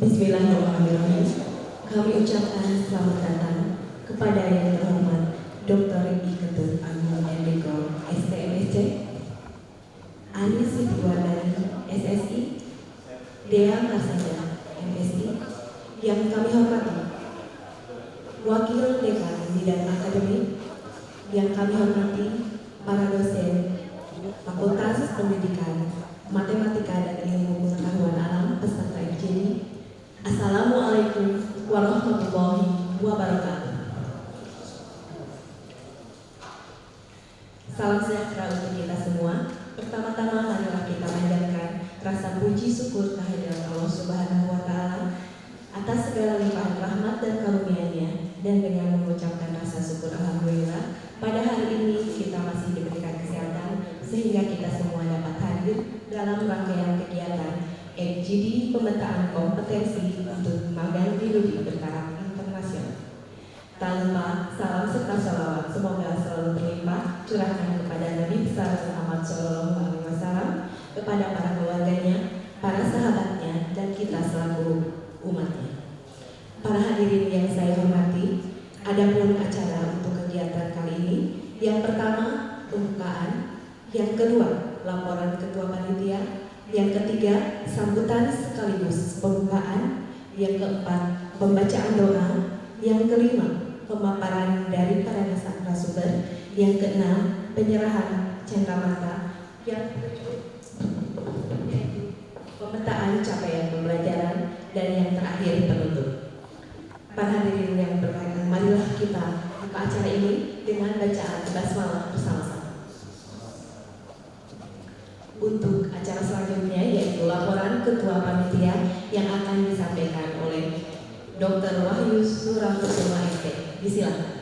Bismillahirrahmanirrahim. Kami ucapkan selamat datang kepada yang terhormat Dr. I. Ketut Agung M.Lic. STMSC, Ani Sitiwardani SSI, Dea Marsada MSI, yang kami hormati Wakil Dekan Bidang Akademik, yang kami hormati para dosen Fakultas Pendidikan Matematika dan Ilmu Pengetahuan Alam peserta FGD. Assalamualaikum warahmatullahi wabarakatuh. Salam sejahtera untuk kita semua. Pertama-tama marilah kita panjatkan rasa puji syukur kehadirat Allah Subhanahu wa Ta'ala atas segala limpahan rahmat dan karunia-Nya, dan dengan mengucapkan rasa syukur alhamdulillah pada hari ini kita masih diberikan kesehatan sehingga kita semua dapat hadir dalam rangkaian kegiatan FGD pemetaan kompetensi untuk magang di Ludi bertaraf internasional. Tak lupa salam serta salawat semoga selalu berlimpah curahkan kepada Nabi besar Muhammad SAW, kepada para keluarganya, para sahabatnya, dan kita selaku umatnya. Para hadirin yang saya hormati, adapun acara untuk kegiatan kali ini, yang pertama pembukaan, yang kedua laporan ketua panitia, yang ketiga sambutan sekaligus pembukaan, yang keempat pembacaan doa, yang kelima pemaparan dari para narasumber, yang keenam penyerahan cenderamata, yang ketujuh pemetaan capaian pembelajaran, dan yang terakhir penutup. Para hadirin yang berbahagia, marilah kita buka acara ini dengan bacaan basmalah bersama-sama. Untuk acara selanjutnya yaitu laporan ketua panitia yang akan disampaikan oleh Dr. Wahyu Surakusuma SP. Disilakan.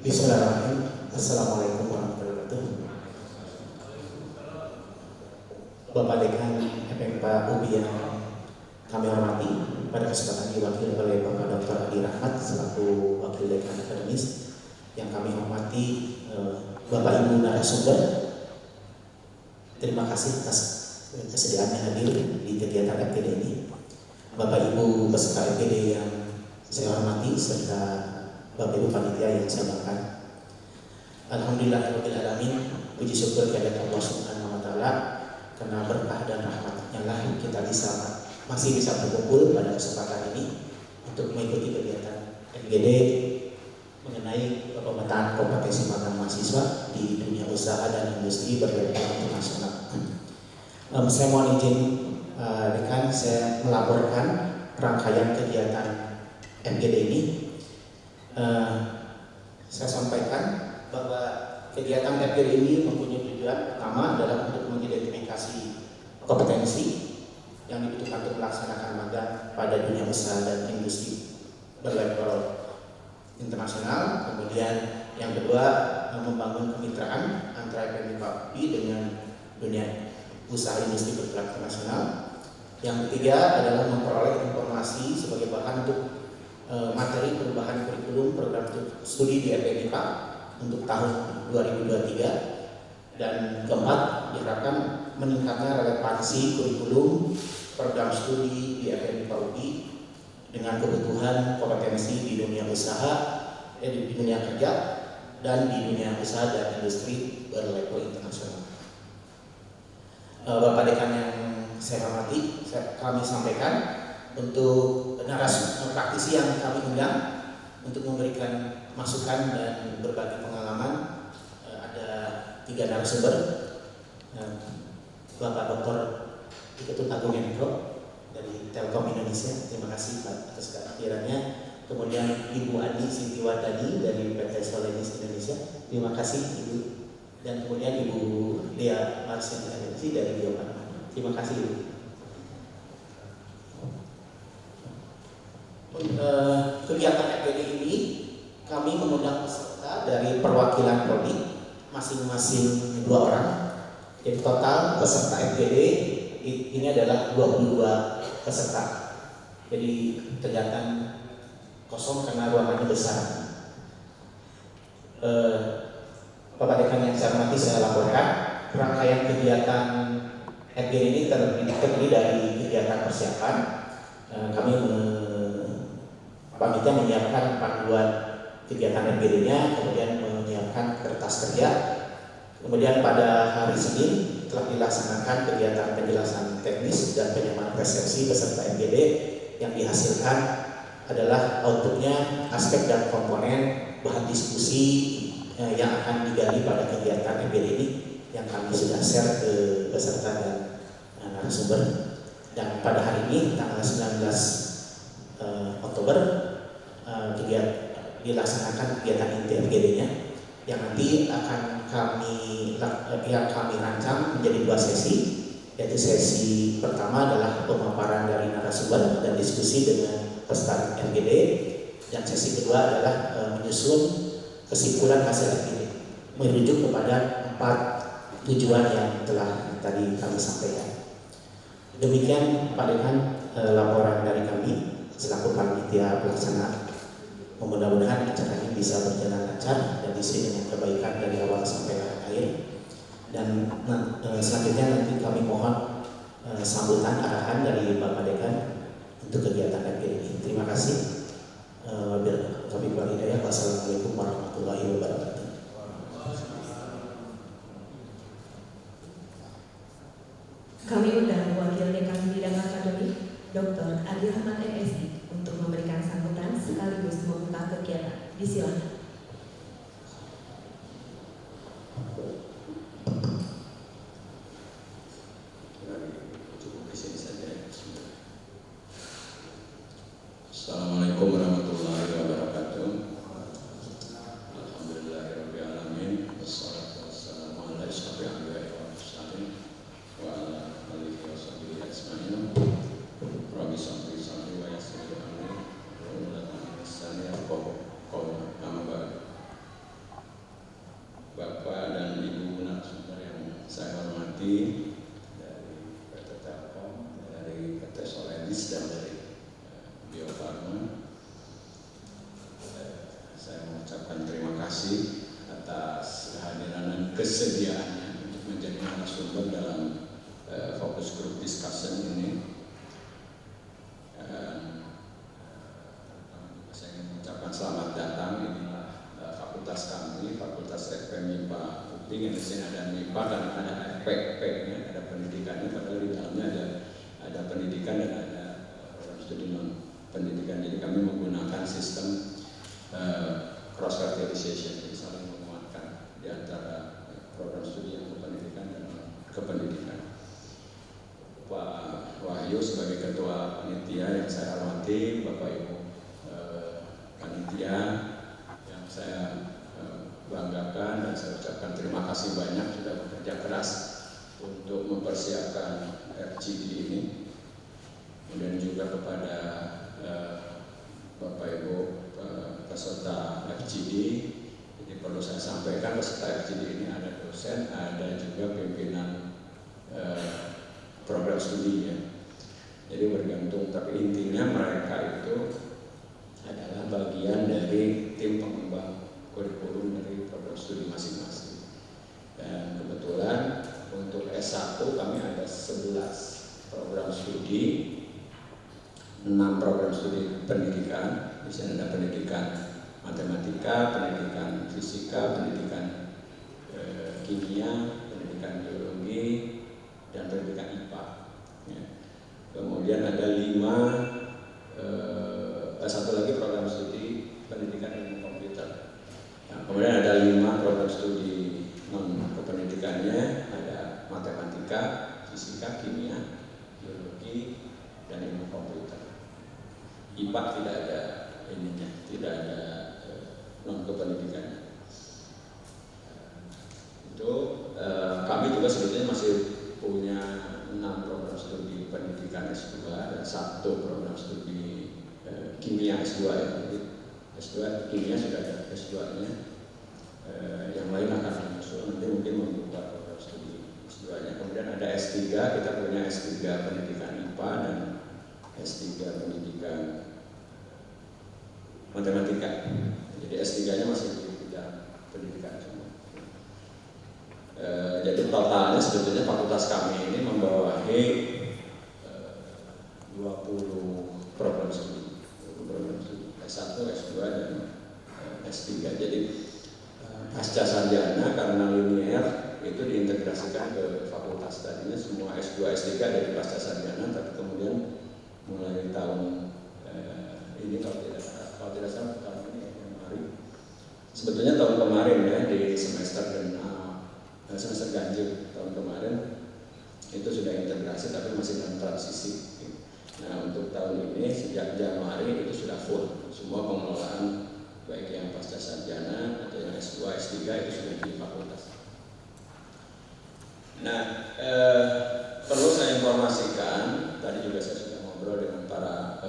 Bismillahirrahmanirrahim. Assalamualaikum warahmatullahi wabarakatuh. Bapak Dekan FMIPA UPI yang kami hormati, pada kesempatan diwakili oleh Bapak Dr. Adi Rahmat selaku Wakil Dekan Akademis, yang kami hormati Bapak Ibu narasumber. Terima kasih atas kesediaannya hadir di kegiatan FGD ini. Bapak Ibu peserta FGD yang saya hormati serta Bapak Ibu panitia yang saya banggakan. Alhamdulillahirabbil alamin, puji syukur kepada Allah Subhanahu wa Ta'ala, karena berkah dan rahmat-Nya lah kita masih bisa berkumpul pada kesempatan ini untuk mengikuti kegiatan FGD mengenai pemetaan kompetensi magang mahasiswa di dunia usaha dan industri berlevel internasional. Saya mohon izin Dekan, saya melaporkan rangkaian kegiatan FGD ini. Saya sampaikan bahwa kegiatan FGD ini mempunyai tujuan pertama adalah untuk mengidentifikasi kompetensi yang dibutuhkan untuk melaksanakan magang pada dunia usaha dan industri berlevel internasional. Kemudian yang kedua, membangun kemitraan antara FMIPA UPI dengan dunia usaha industri berlevel internasional. Yang ketiga adalah memperoleh informasi sebagai bahan untuk materi perubahan kurikulum program studi di FMIPA untuk tahun 2023. Dan keempat, diharapkan meningkatnya relevansi kurikulum program studi di FMIPA UPI dengan kebutuhan kompetensi di dunia usaha, di dunia kerja, dan di dunia usaha dan industri berlevel internasional. Bapak Dekan yang saya hormati, kami sampaikan untuk narasumber praktisi yang kami undang untuk memberikan masukan dan berbagi pengalaman. Ada 3 narasumber, Bapak Dr. Ketut Agung M.Lic. dari Telkom Indonesia, terima kasih Pak atas kehadirannya. Kemudian Ibu Ani Sitiwardani dari PT Solenis Indonesia, terima kasih Ibu. Dan kemudian Ibu Dea Marsada dari Bio Farma, terima kasih Ibu. Kegiatan FGD ini kami mengundang peserta dari perwakilan prodi masing-masing 2 orang. Jadi total peserta FGD ini adalah 22 peserta. Jadi kegiatan kosong karena ruangannya besar. Bapak Dekan yang saya hormati, saya laporkan rangkaian kegiatan FGD ini terdiri dari kegiatan persiapan. Kami panitia menyiapkan panduan kegiatan FGD-nya, kemudian menyiapkan kertas kerja. Kemudian pada hari Senin telah dilaksanakan kegiatan penjelasan teknis dan penyamaan persepsi beserta FGD. Yang dihasilkan adalah outputnya aspek dan komponen bahan diskusi yang akan digali pada kegiatan FGD ini, yang kami sudah share ke peserta dan narasumber. Dan pada hari ini tanggal 19 Oktober dilaksanakan kegiatan inti FGD-nya yang nanti akan kami rancang menjadi 2 sesi, yaitu sesi pertama adalah pemaparan dari narasumber dan diskusi dengan peserta FGD, dan sesi kedua adalah menyusun kesimpulan hasil FGD merujuk kepada 4 tujuan yang telah tadi kami sampaikan. Demikian Pak Dekan laporan dari kami selaku panitia pelaksana. Mudah-mudahan acara ini bisa berjalan lancar dan diisi dengan kebaikan dari awal sampai akhir. Dan selanjutnya nanti kami mohon sambutan arahan dari Bapak Dekan untuk kegiatan FGD ini. Terima kasih. Kami berhidayah. Wassalamualaikum warahmatullahi wabarakatuh. Kami undang Wakil Dekan Bidang Akademik Dr. Adi Rahmat MSI untuk memberikan sambutan sekaligus membuka kegiatan. Disilakan. Assalamualaikum warahmatullahi wabarakatuh. Alhamdulillahirabbil alamin. Wassalatu wassalamu ala asyrofil anbiya'i wal mursalin wa ala alihi washabihi ajmain. Rabbi sholli sholli wa yassir amri wa ulama lisani yafqahu qawli. Amma ba'd. Bapak dan Ibu narasumber yang saya hormati, dari PT Telkom, dari PT Soledis, dan dari Bio Farma, saya mengucapkan terima kasih atas kehadiran dan kesediaannya untuk menjadi narasumber dalam fokus group discussion ini. Saya ingin mengucapkan selamat datang. Inilah fakultas kami, Fakultas FPM MIPA UPI. Yang di sini ada MIPA dan ada FPM-nya, ada pendidikannya, padahal di dalamnya ada pendidikan dan ada program studi non pendidikan. Jadi kami menggunakan sistem cross fertilization, jadi saling menguatkan di antara program studi yang kependidikan dan kependidikan. Pak Wahyu sebagai ketua panitia yang saya hormati, Bapak Ibu panitia yang saya banggakan, dan saya ucapkan terima kasih banyak sudah bekerja keras untuk mempersiapkan FGD ini. Kemudian juga kepada Bapak Ibu peserta FGD, jadi perlu saya sampaikan peserta FGD ini ada dosen, ada juga pimpinan program studi ya. Jadi bergantung, tapi intinya mereka itu adalah bagian dari tim pengembang kurikulum dari program studi masing-masing. Dan kebetulan untuk S1 kami ada 11 program studi, 6 program studi pendidikan. Di sini ada pendidikan matematika, pendidikan fisika, pendidikan kimia, pendidikan biologi, dan pendidikan IPA. Ya. Kemudian ada 5 satu lagi program studi pendidikan ilmu komputer. Nah, kemudian ada 5 program studi non kependidikannya, ada matematika, fisika, kimia, biologi, dan ilmu komputer. IPA tidak ada ininya, tidak ada non kependidikannya. Itu kami juga sebetulnya masih punya 6 program studi pendidikan S2 dan 1 program studi kimia S2 ya. Jadi S2 kimia sudah ada S2-nya. Yang lain akan menyusul, nanti mungkin membuka program studi S2-nya. Kemudian ada S3, kita punya S3 pendidikan IPA dan S3 pendidikan matematika. Jadi S3-nya masih di bidang pendidikan semua. Jadi totalnya sebetulnya fakultas kami ini membawahi 20 program studi, S1, S2 dan S3. Jadi pasca sarjana karena linear itu diintegrasikan ke fakultas. Tadinya semua S2, S3 ada di pasca sarjana, tapi kemudian mulai tahun ini kalau tidak salah tahun ini kemarin, sebetulnya tahun kemarin ya di semester ganjil tahun kemarin itu sudah integrasi tapi masih dalam transisi. Nah untuk tahun ini sejak Januari itu sudah full semua pengelolaan baik yang pasca sarjana atau yang S2, S3 itu sudah di fakultas. Nah perlu saya informasikan, tadi juga saya sudah ngobrol dengan para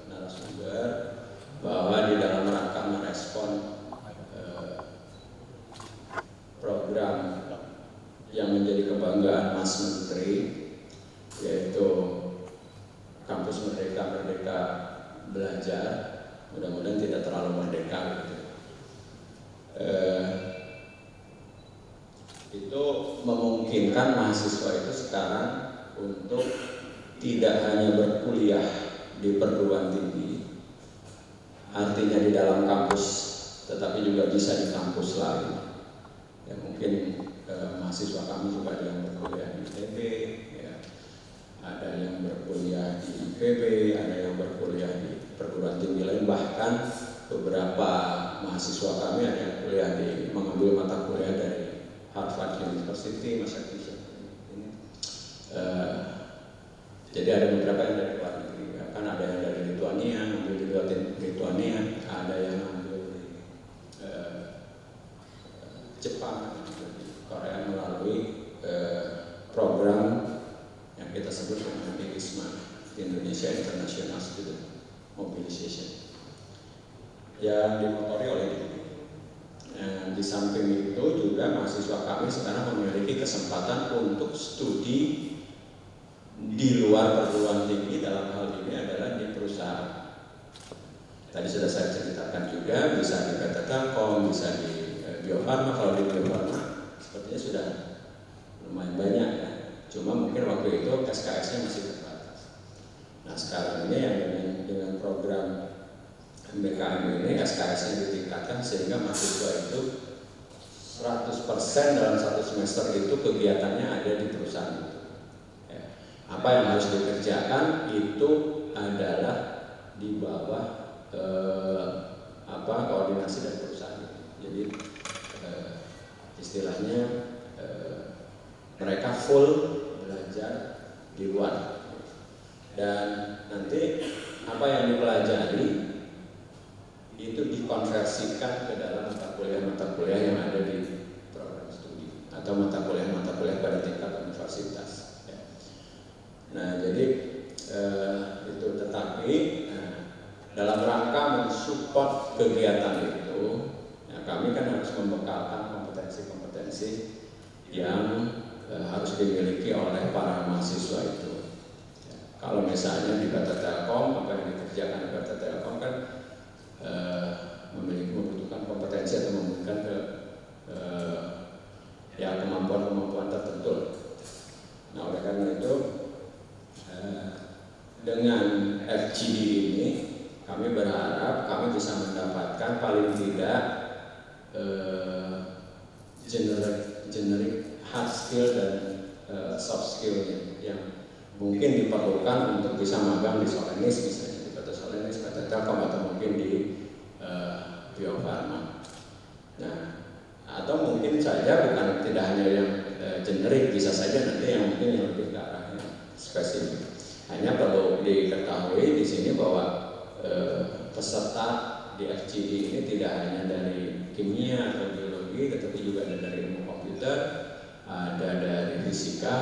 narasumber bahwa di dalam rangka merespon program yang menjadi kebanggaan Mas Menteri, yaitu Kampus Merdeka Belajar, mudah-mudahan tidak terlalu merdeka gitu. Itu memungkinkan mahasiswa itu sekarang untuk tidak hanya berkuliah di perguruan tinggi, artinya di dalam kampus, tetapi juga bisa di kampus lain. Ya mungkin mahasiswa kami juga ada yang berkuliah di ITB, ya, ada yang berkuliah di IPB, ada yang berkuliah di perguruan tinggi lain, bahkan beberapa mahasiswa kami ada yang kuliah mengambil mata kuliah dari Harvard University, Massachusetts. Jadi ada beberapa yang dari luar negeri, kan ada yang dari Lituania, ambil di Lituania, ada yang ambil di Jepang, di Korea melalui program yang kita sebut dengan ISMA, Indonesia International Student Mobilization, yang dimotori oleh DIP. Di samping itu juga mahasiswa kami sekarang memiliki kesempatan untuk studi di luar perguruan tinggi, dalam hal ini adalah di perusahaan. Tadi sudah saya ceritakan juga, bisa di PT Telkom, bisa di Bio Farma. Kalau di Bio Farma sepertinya sudah lumayan banyak ya. Cuma mungkin waktu itu SKS-nya masih terbatas. Nah sekarang ini yang dengan program MBKM ini SKS-nya ditingkatkan sehingga mahasiswa itu 100% dalam satu semester itu kegiatannya ada di perusahaan itu. Ya. Apa yang harus dikerjakan itu adalah di bawah koordinasi dari perusahaan itu. Jadi istilahnya mereka full belajar di luar. Dan nanti apa yang dipelajari itu dikonversikan ke dalam mata kuliah yang ada di program studi atau mata kuliah pada tingkat universitas. Nah, jadi itu tetapi dalam rangka mensupport kegiatan itu, ya, kami kan harus membekalkan kompetensi-kompetensi yang harus dimiliki oleh para mahasiswa itu. Ya, kalau misalnya di PT Telkom, apa yang dikerjakan di PT Telkom kan membutuhkan kompetensi atau membutuhkan kemampuan-kemampuan tertentu. Nah oleh karena itu dengan FGD ini kami berharap kami bisa mendapatkan paling tidak generic hard skill dan soft skill yang mungkin diperlukan untuk bisa magang di Solenis, misalnya di PT Solenis, PT Telkom, atau mungkin di Bio Farma. Nah, atau mungkin saja bukan tidak hanya yang generik, bisa saja nanti yang mungkin yang lebih ke arah yang spesifik. Hanya perlu diketahui di sini bahwa peserta di FGD ini tidak hanya dari kimia atau biologi, tetapi juga ada dari ilmu komputer, ada dari fisika,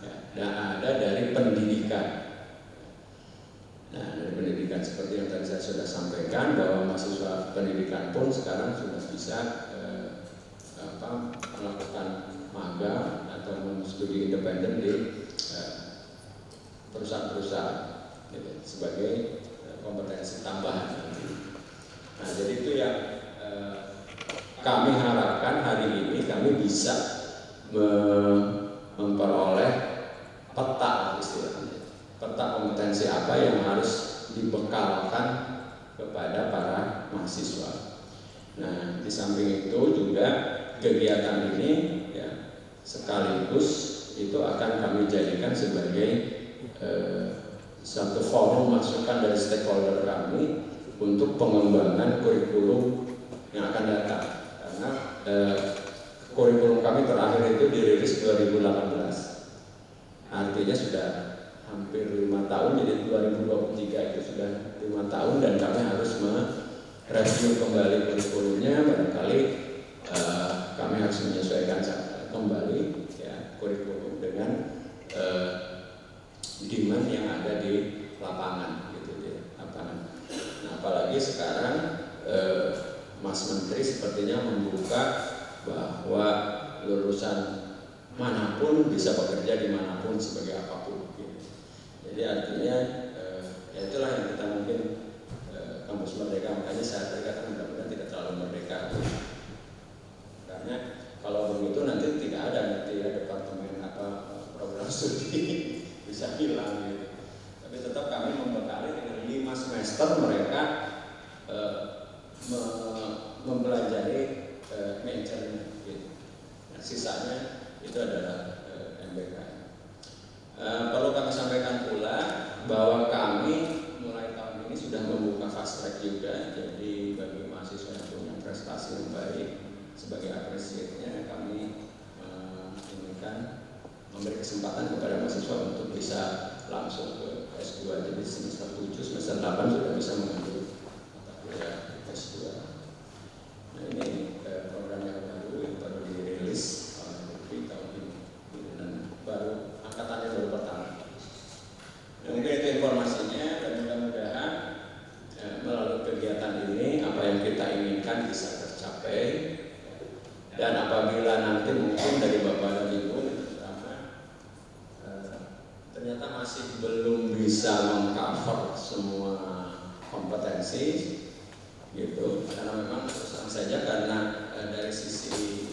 ya, dan ada dari pendidikan. Nah, dari pendidikan seperti yang tadi saya sudah sampaikan bahwa mahasiswa pendidikan pun sekarang sudah bisa melakukan magang atau studi independen di perusahaan-perusahaan gitu, sebagai kompetensi tambahan. kami bisa memperoleh peta istilahnya, peta kompetensi apa yang harus dibekalkan kepada para mahasiswa. Nah, di samping itu juga kegiatan ini ya, sekaligus itu akan kami jadikan sebagai satu forum masukan dari stakeholder kami untuk pengembangan kurikulum yang akan datang. Karena kurikulum kami terakhir itu dirilis 2018, artinya sudah hampir 5 tahun, jadi 2023 itu sudah 5 tahun dan kami harus mereview kembali kurikulumnya. Barangkali kami harus menyesuaikan kembali ya, kurikulum dengan demand yang ada di lapangan gitu di lapangan. Nah, apalagi sekarang Mas Menteri sepertinya membuka bahwa lulusan manapun bisa bekerja dimanapun sebagai apapun gitu. Jadi artinya ya itulah yang kita mungkin kampus merdeka, makanya saya katakan mudah-mudahan tidak terlalu merdeka, karena kalau begitu nanti tidak ada departemen apa program studi bisa hilang gitu. Tapi tetap kami membekali dengan 5 semester mereka mempelajari majornya gitu. Nah, sisanya itu adalah MBK. Perlu kami sampaikan pula bahwa kami mulai tahun ini sudah membuka fast track juga. Jadi bagi mahasiswa yang punya prestasi yang baik, sebagai apresiasinya kami memberi kesempatan kepada mahasiswa untuk bisa langsung ke S2. Jadi semester 7, semester 8 sudah bisa mengambil mata kuliah S2. Nah, ini program yang baru dirilis di tahun ini dan baru angkatannya baru pertama. Nah, mungkin itu informasinya dan mudah-mudahan melalui kegiatan ini apa yang kita inginkan bisa tercapai. Dan apabila nanti mungkin dari Bapak dan Ibu ternyata masih belum bisa mengcover semua kompetensi gitu, karena memang terus terang saja karena dari sisi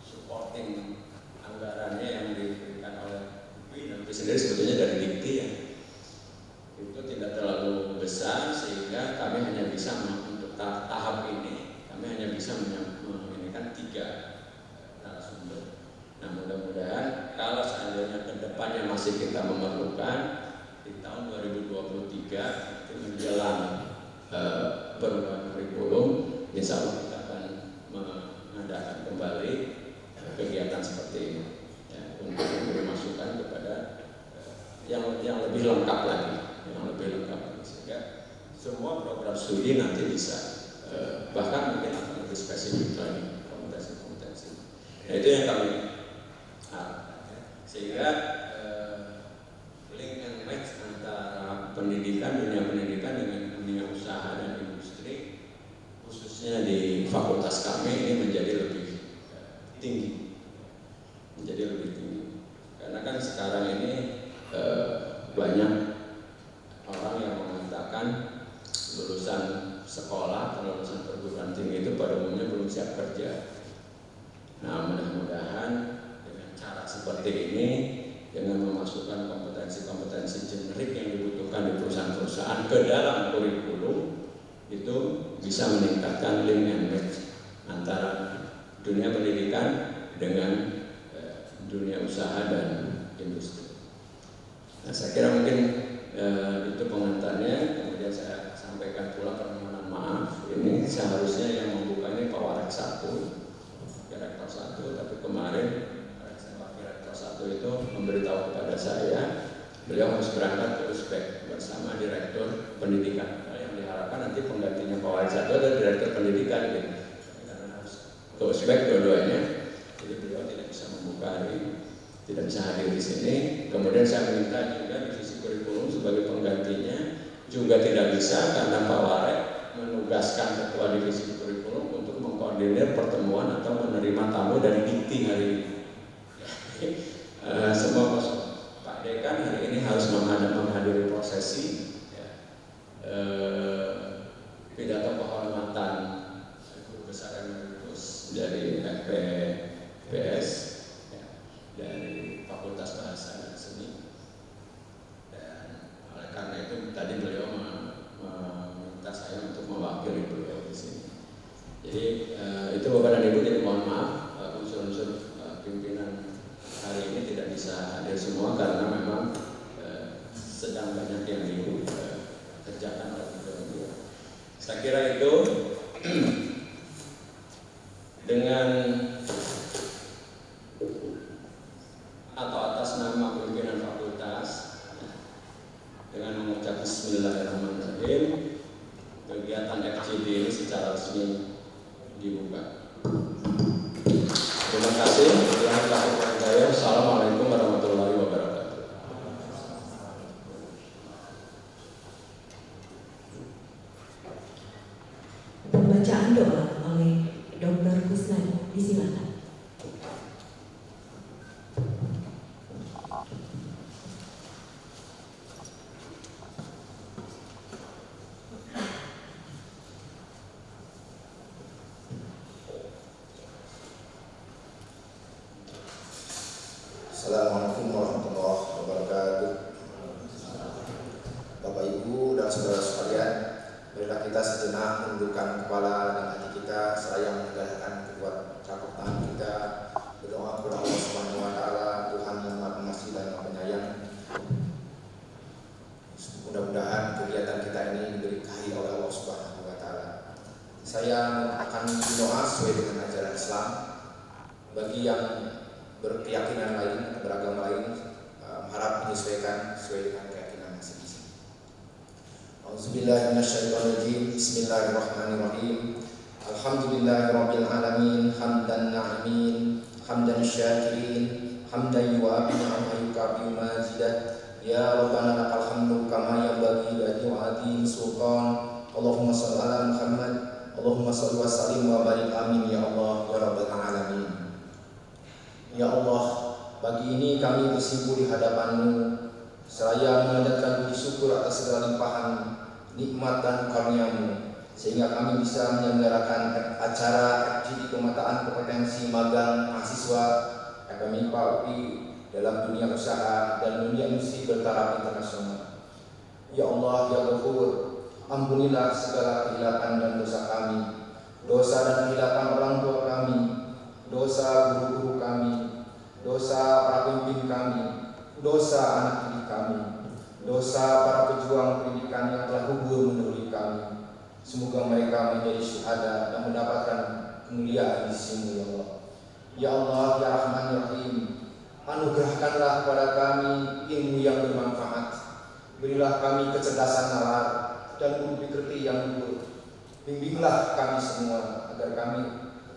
supporting anggarannya yang diberikan oleh UI dan UI sendiri sebetulnya dari Dikti ya, itu tidak terlalu besar, sehingga kami hanya bisa untuk tahap ini kami hanya bisa menginginkan 3 narasumber. Nah, mudah-mudahan kalau seandainya ke depannya masih kita memerlukan di tahun 2023 itu menjelang perubahan kurikulum, insya Allah kita akan mengadakan kembali kegiatan seperti ini ya, untuk memberi masukan kepada yang lebih lengkap lagi, sehingga semua program studi nanti bisa bahkan mungkin akan lebih spesifik lagi kompetensi. Nah, itu yang kami sehingga link and match antara dunia pendidikan dengan dunia usaha dan industri, khususnya di fakultas kami ini menjadi lebih tinggi, karena kan sekarang ini banyak orang yang mengatakan lulusan sekolah atau lulusan perguruan tinggi itu pada umumnya belum siap kerja. Nah, mudah-mudahan cara seperti ini dengan memasukkan kompetensi-kompetensi generik yang dibutuhkan di perusahaan-perusahaan ke dalam kurikulum itu bisa meningkatkan link and match antara dunia pendidikan dengan dunia usaha dan industri. Nah, saya kira mungkin itu pengantarnya. Kemudian saya sampaikan pula permohonan maaf. Ini seharusnya yang membuka ini Pak Warek 1, Direktur 1, tapi kemarin Direktur 1 itu memberitahu kepada saya beliau harus berangkat ke Uzbek bersama Direktur Pendidikan. Nah, yang diharapkan nanti penggantinya Pak Warek 1 adalah Direktur Pendidikan gitu. Karena harus ke Uzbek dua-duanya, jadi beliau tidak bisa membuka hari ini, tidak bisa hadir di sini. Kemudian saya minta juga divisi kurikulum sebagai penggantinya juga tidak bisa karena Pak Warek menugaskan ketua divisi kurikulum untuk mengkoordinir pertemuan atau menerima tamu dari Dikti hari ini. Semua Pak Dekan hari ini harus menghadiri prosesi ya, pidato kehormatan Guru Besar Emeritus dari FPBS ya, dari Fakultas Bahasa dan Seni. Dan oleh karena itu tadi beliau meminta saya untuk mewakili beliau di sini. Jadi itu Bapak dan Ibu, jadi mohon maaf unsur-unsur pimpinan hari ini tidak bisa hadir semua karena memang sedang banyak yang dikerjakan oleh beliau. Saya kira itu dengan atau atas nama pimpinan fakultas dengan mengucap Bismillahirrahmanirrahim, kegiatan FGD ini secara resmi dibuka. Terima kasih. Assalamualaikum warahmatullahi wabarakatuh. Pembacaan doa oleh Dr. Kusnadi, disilakan. Assalamualaikum warahmatullahi wabarakatuh. Bapak Ibu dan saudara sekalian, marilah kita sejenak menundukkan kepala dan hati kita seraya menegakkan kedua telapak tangan kita, berdoa kepada Allah Subhanahu wa taala, Tuhan yang Maha Pengasih dan Maha Penyayang. Mudah-mudahan kegiatan kita ini diberkahi oleh Allah Subhanahu wa taala. Saya akan berdoa sesuai dengan ajaran Islam. Bagi yang berkeyakinan lain, beragama lain, harap menyesuaikan sesuai dengan keyakinan masing-masing. Auzubillahi minasyaitonirrajim. Bismillahirrahmanirrahim. Alhamdulillahirabbil alamin, hamdan na'imin, hamdan syakirin, hamdan yu'abi ni'amahu yukafi mazidah. Ya Rabbana lakal hamdu kama yanbaghi li wajhi sultan. Allahumma shalli ala Muhammad, Allahumma shalli wa sallim wa barik, amin ya Allah ya rabbal alamin. Ya Allah, pagi ini kami bersimpuh di hadapan-Mu seraya mengadatkan puji syukur atas segala limpahan nikmat dan karunia-Mu, sehingga kami bisa menyelenggarakan acara FGD pemetaan kompetensi magang mahasiswa FMIPA UI dalam dunia usaha dan dunia industri bertaraf internasional. Ya Allah, ya Ghafur, ampunilah segala kehilapan dan dosa kami, dosa dan kehilapan orang tua kami, dosa guru-guru kami, dosa para pemimpin kami, dosa anak didik kami, dosa para pejuang pendidikan yang telah gugur mendahului kami. Semoga mereka menjadi syuhada dan mendapatkan kemuliaan di sisi-Mu ya Allah. Ya Allah, ya Rahman ya Rahim, anugerahkanlah kepada kami ilmu yang bermanfaat. Berilah kami kecerdasan nalar dan budi pekerti yang luhur. Bimbinglah kami semua agar kami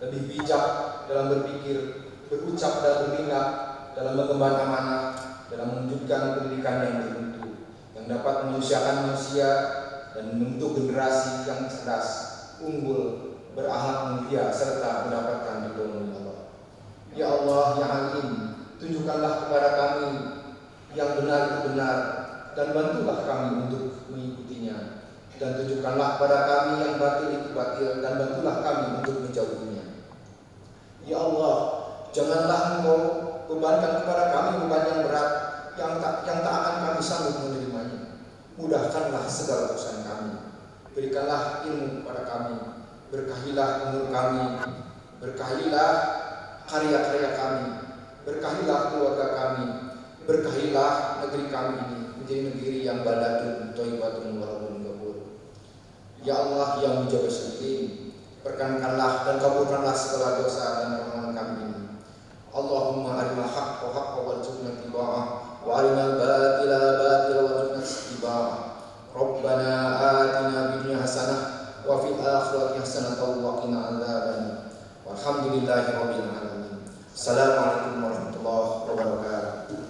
lebih bijak dalam berpikir, berucap dan bertindak, dalam mengemban amanah, dalam mewujudkan pendidikan yang bermutu, yang dapat memanusiakan manusia dan membentuk generasi yang cerdas, unggul, berakhlak mulia serta mendapatkan ridho-Mu ya Allah. Ya Allah, ya Alim, tunjukkanlah kepada kami yang benar itu benar dan bantulah kami untuk mengikutinya, dan tunjukkanlah kepada kami yang batil itu batil dan bantulah kami untuk menjauhinya. Ya Allah, janganlah Engkau bebankan kepada kami beban yang berat yang tak akan kami sanggup menerimanya. Mudahkanlah segala urusan kami. Berikanlah ilmu kepada kami. Berkahilah umur kami. Berkahilah karya-karya kami. Berkahilah keluarga kami. Berkahilah negeri kami ini menjadi negeri yang baldatun thayyibatun wa rabbun ghafur. Ya Allah yang menjaga segala, perkenankanlah dan kabulkanlah segala dosa dan permohonan kami ini. Allahumma arinal haqqa haqqan warzuqna ittiba'ah wa arinal batila batila warzuqna ijtinabah. Rabbana atina fid dunya hasanah wa fil akhirati hasanah wa qina adzabannar. Walhamdulillahirabbil alamin. Assalamualaikum warahmatullahi wabarakatuh.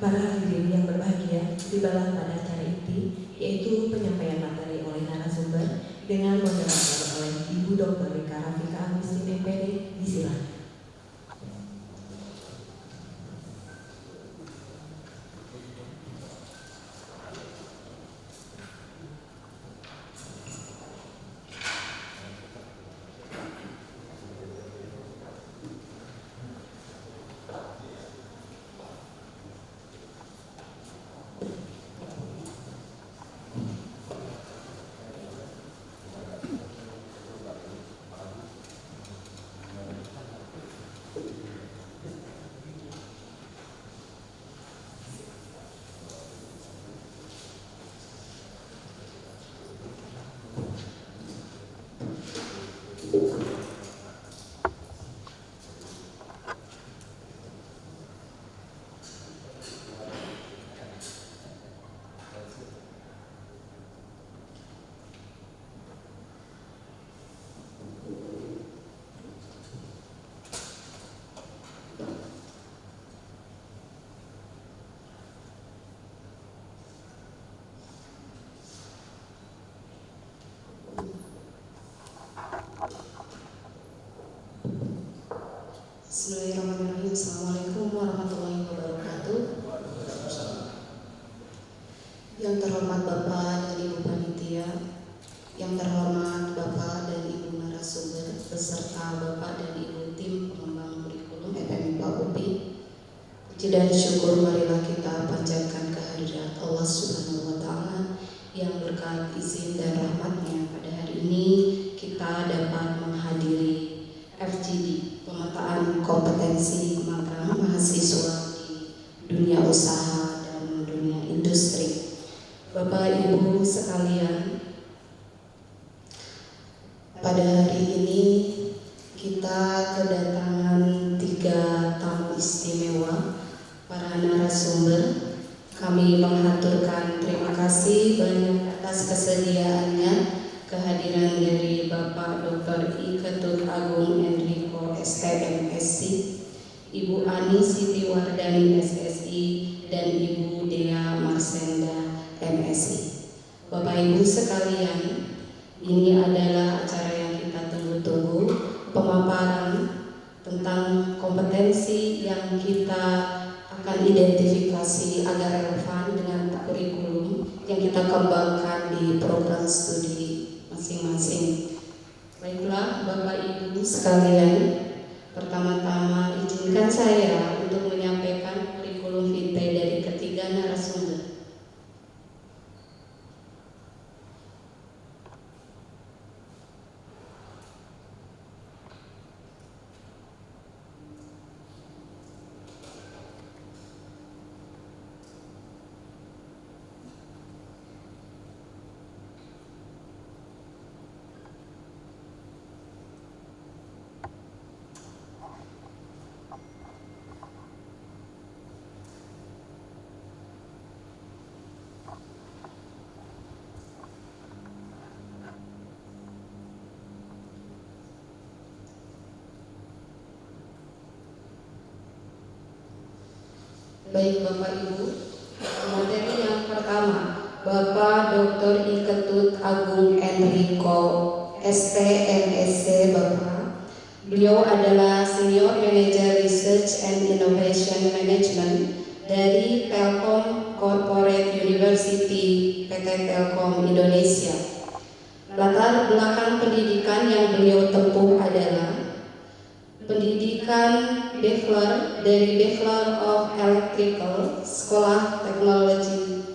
Para hadirin yang berbahagia, tibalah pada acara inti, yaitu penyampaian materi oleh narasumber dengan moderator oleh Ibu Dr. Rika Rafika Agustin MPD. Disilakan. Bismillahirrahmanirrahim. Assalamualaikum warahmatullahi wabarakatuh. Yang terhormat Bapak dan Ibu Panitia, yang terhormat Bapak dan Ibu narasumber, beserta Bapak dan Ibu tim pengembang kurikulum FMIPA UPI, puji dan syukur marilah kita panjatkan kehadirat Allah Subhanahu wa Ta'ala yang berkat izin dan rahmatnya pada hari ini kita dapat menghadiri FGD, pemetaan kompetensi magang mahasiswa di dunia usaha dan dunia industri. Bapak Ibu sekalian, pada hari ini kita kedatangan 3 tamu istimewa, para narasumber. Kami mengaturkan terima kasih banyak atas kesediaannya kehadiran dari Bapak Dr. I. Ketut Agung Enrico STMSc, Ibu Ani Siti Wardani SSI, dan Ibu Dea Marsenda MSI. Bapak Ibu sekalian, ini adalah acara yang kita tunggu-tunggu, pemaparan tentang kompetensi yang kita akan identifikasi agar relevan dengan kurikulum yang kita kembangkan di program studi masing-masing. Baiklah Bapak Ibu sekalian, pertama-tama izinkan saya untuk menyampaikan kurikulum vitae dari ketiga narasumber. Baik Bapak Ibu, materi yang pertama, Bapak Dr. I. Ketut Agung Enrico STMSc Bapak. Beliau adalah Senior Manager Research and Innovation Management dari Telkom Corporate University PT Telkom Indonesia. Latar belakang pendidikan yang beliau tempuh adalah pendidikan Bachelor dari Bachelor of Electrical Sekolah Teknologi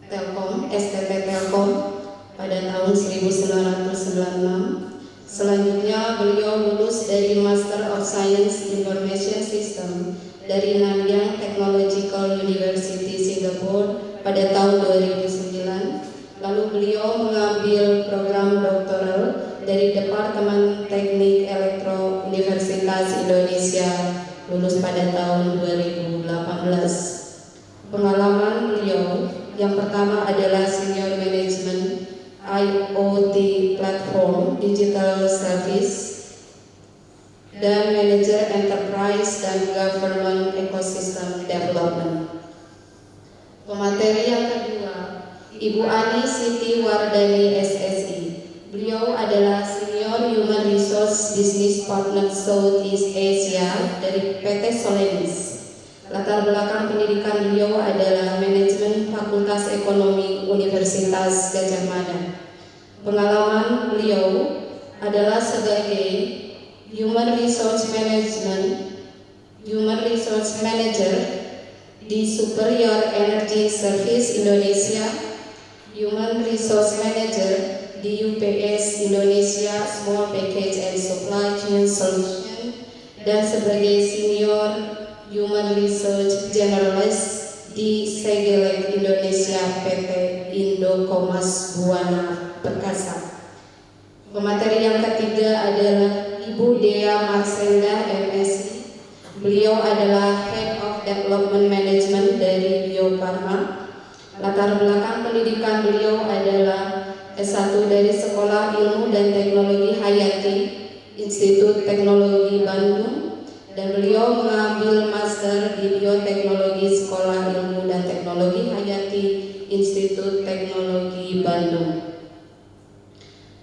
Telkom STT Telkom pada tahun 1996. Selanjutnya beliau lulus dari Master of Science Information System dari Nanyang Technological University Singapore pada tahun 2009. Lalu beliau mengambil program doktoral dari Departemen Teknik Elektro Universitas Indonesia, lulus pada tahun 2018. Pengalaman beliau yang pertama adalah Senior Management IoT Platform Digital Service dan Manager Enterprise dan Government Ecosystem Development. Pemateri yang kedua, Ibu Ani Siti Wardani SSI. Beliau adalah Senior Human Resource Business Partner Southeast Asia dari PT Solenis. Latar belakang pendidikan beliau adalah Manajemen Fakultas Ekonomi Universitas Gadjah Mada. Pengalaman beliau adalah sebagai Human Resource Manager di Superior Energy Service Indonesia, Human Resource Manager di UPS Indonesia Small Package and Supply Chain Solution, dan sebagai Senior Human Research Generalist di Segelec Indonesia PT Indokomas Buana Perkasa. Pemateri yang ketiga adalah Ibu Dea Marsenda MSI. Beliau adalah Head of Development Management dari Bio Farma. Latar belakang pendidikan beliau adalah S1 dari Sekolah Ilmu dan Teknologi Hayati, Institut Teknologi Bandung, dan beliau mengambil master di Bioteknologi Sekolah Ilmu dan Teknologi Hayati, Institut Teknologi Bandung.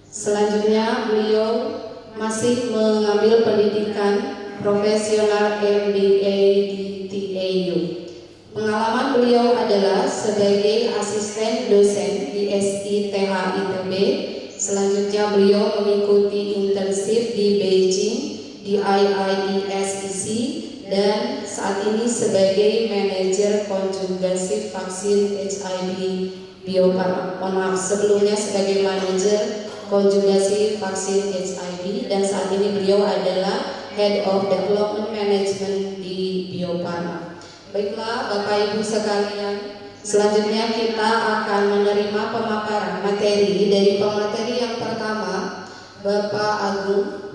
Selanjutnya beliau masih mengambil pendidikan profesional MBA di TAU. Pengalaman beliau adalah sebagai asisten dosen di SITH ITB. Selanjutnya beliau mengikuti internship di Beijing di IIESEC dan saat ini sebagai manajer konjugasi vaksin HIV Bio Farma. Sebelumnya sebagai manajer konjugasi vaksin HIV dan saat ini beliau adalah Head of Development Management di Bio Farma. Baiklah Bapak Ibu sekalian, selanjutnya kita akan menerima pemaparan materi dari pemateri yang pertama, Bapak Agung.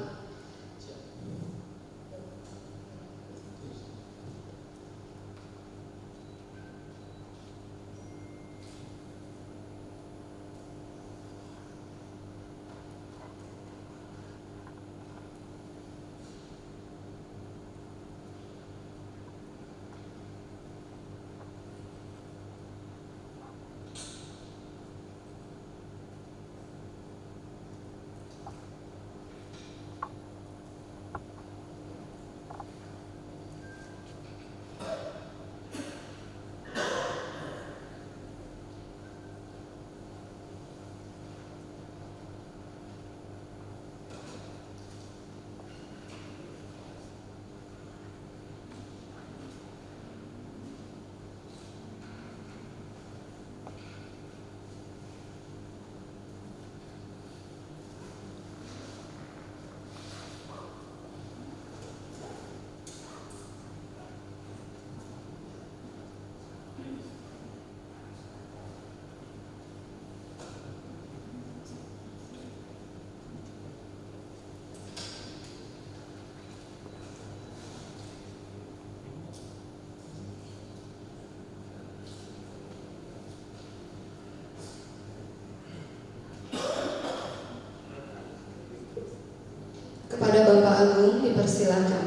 Kepada Bapak Agung dipersilakan.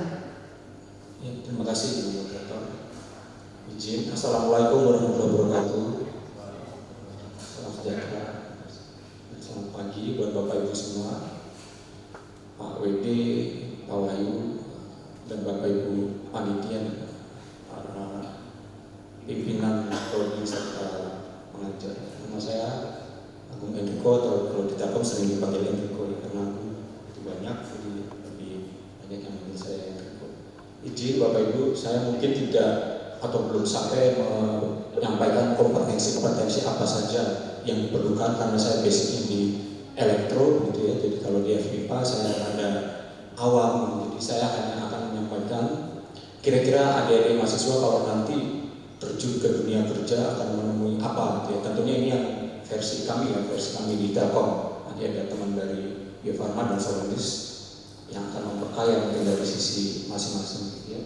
Ya, terima kasih Bu Moderator. Izin. Assalamualaikum warahmatullahi wabarakatuh. Salam sejahtera. Selamat pagi buat Bapak Ibu semua, Pak WD, Pak Wahyu, dan Bapak Ibu panitia, para pimpinan prodi serta pengajar. Nama saya Agung Enrico, atau kalau di Telkom sering dipanggil Enrico ya, karena aku itu banyak, jadi lebih banyak yang manggil saya Enrico. Izin Bapak Ibu, saya mungkin tidak atau belum sampai menyampaikan kompetensi apa saja yang diperlukan karena saya basicnya di elektro gitu ya. Jadi kalau di FIPA saya ada awam, jadi saya hanya akan menyampaikan kira-kira adik-adik mahasiswa kalau nanti terjun ke dunia kerja akan menemui apa gitu ya. Tentunya ini yang versi kami di Telkom. Nanti ada teman dari Bio Farma dan Solaris yang akan memperkaya mungkin dari sisi masing-masing gitu ya.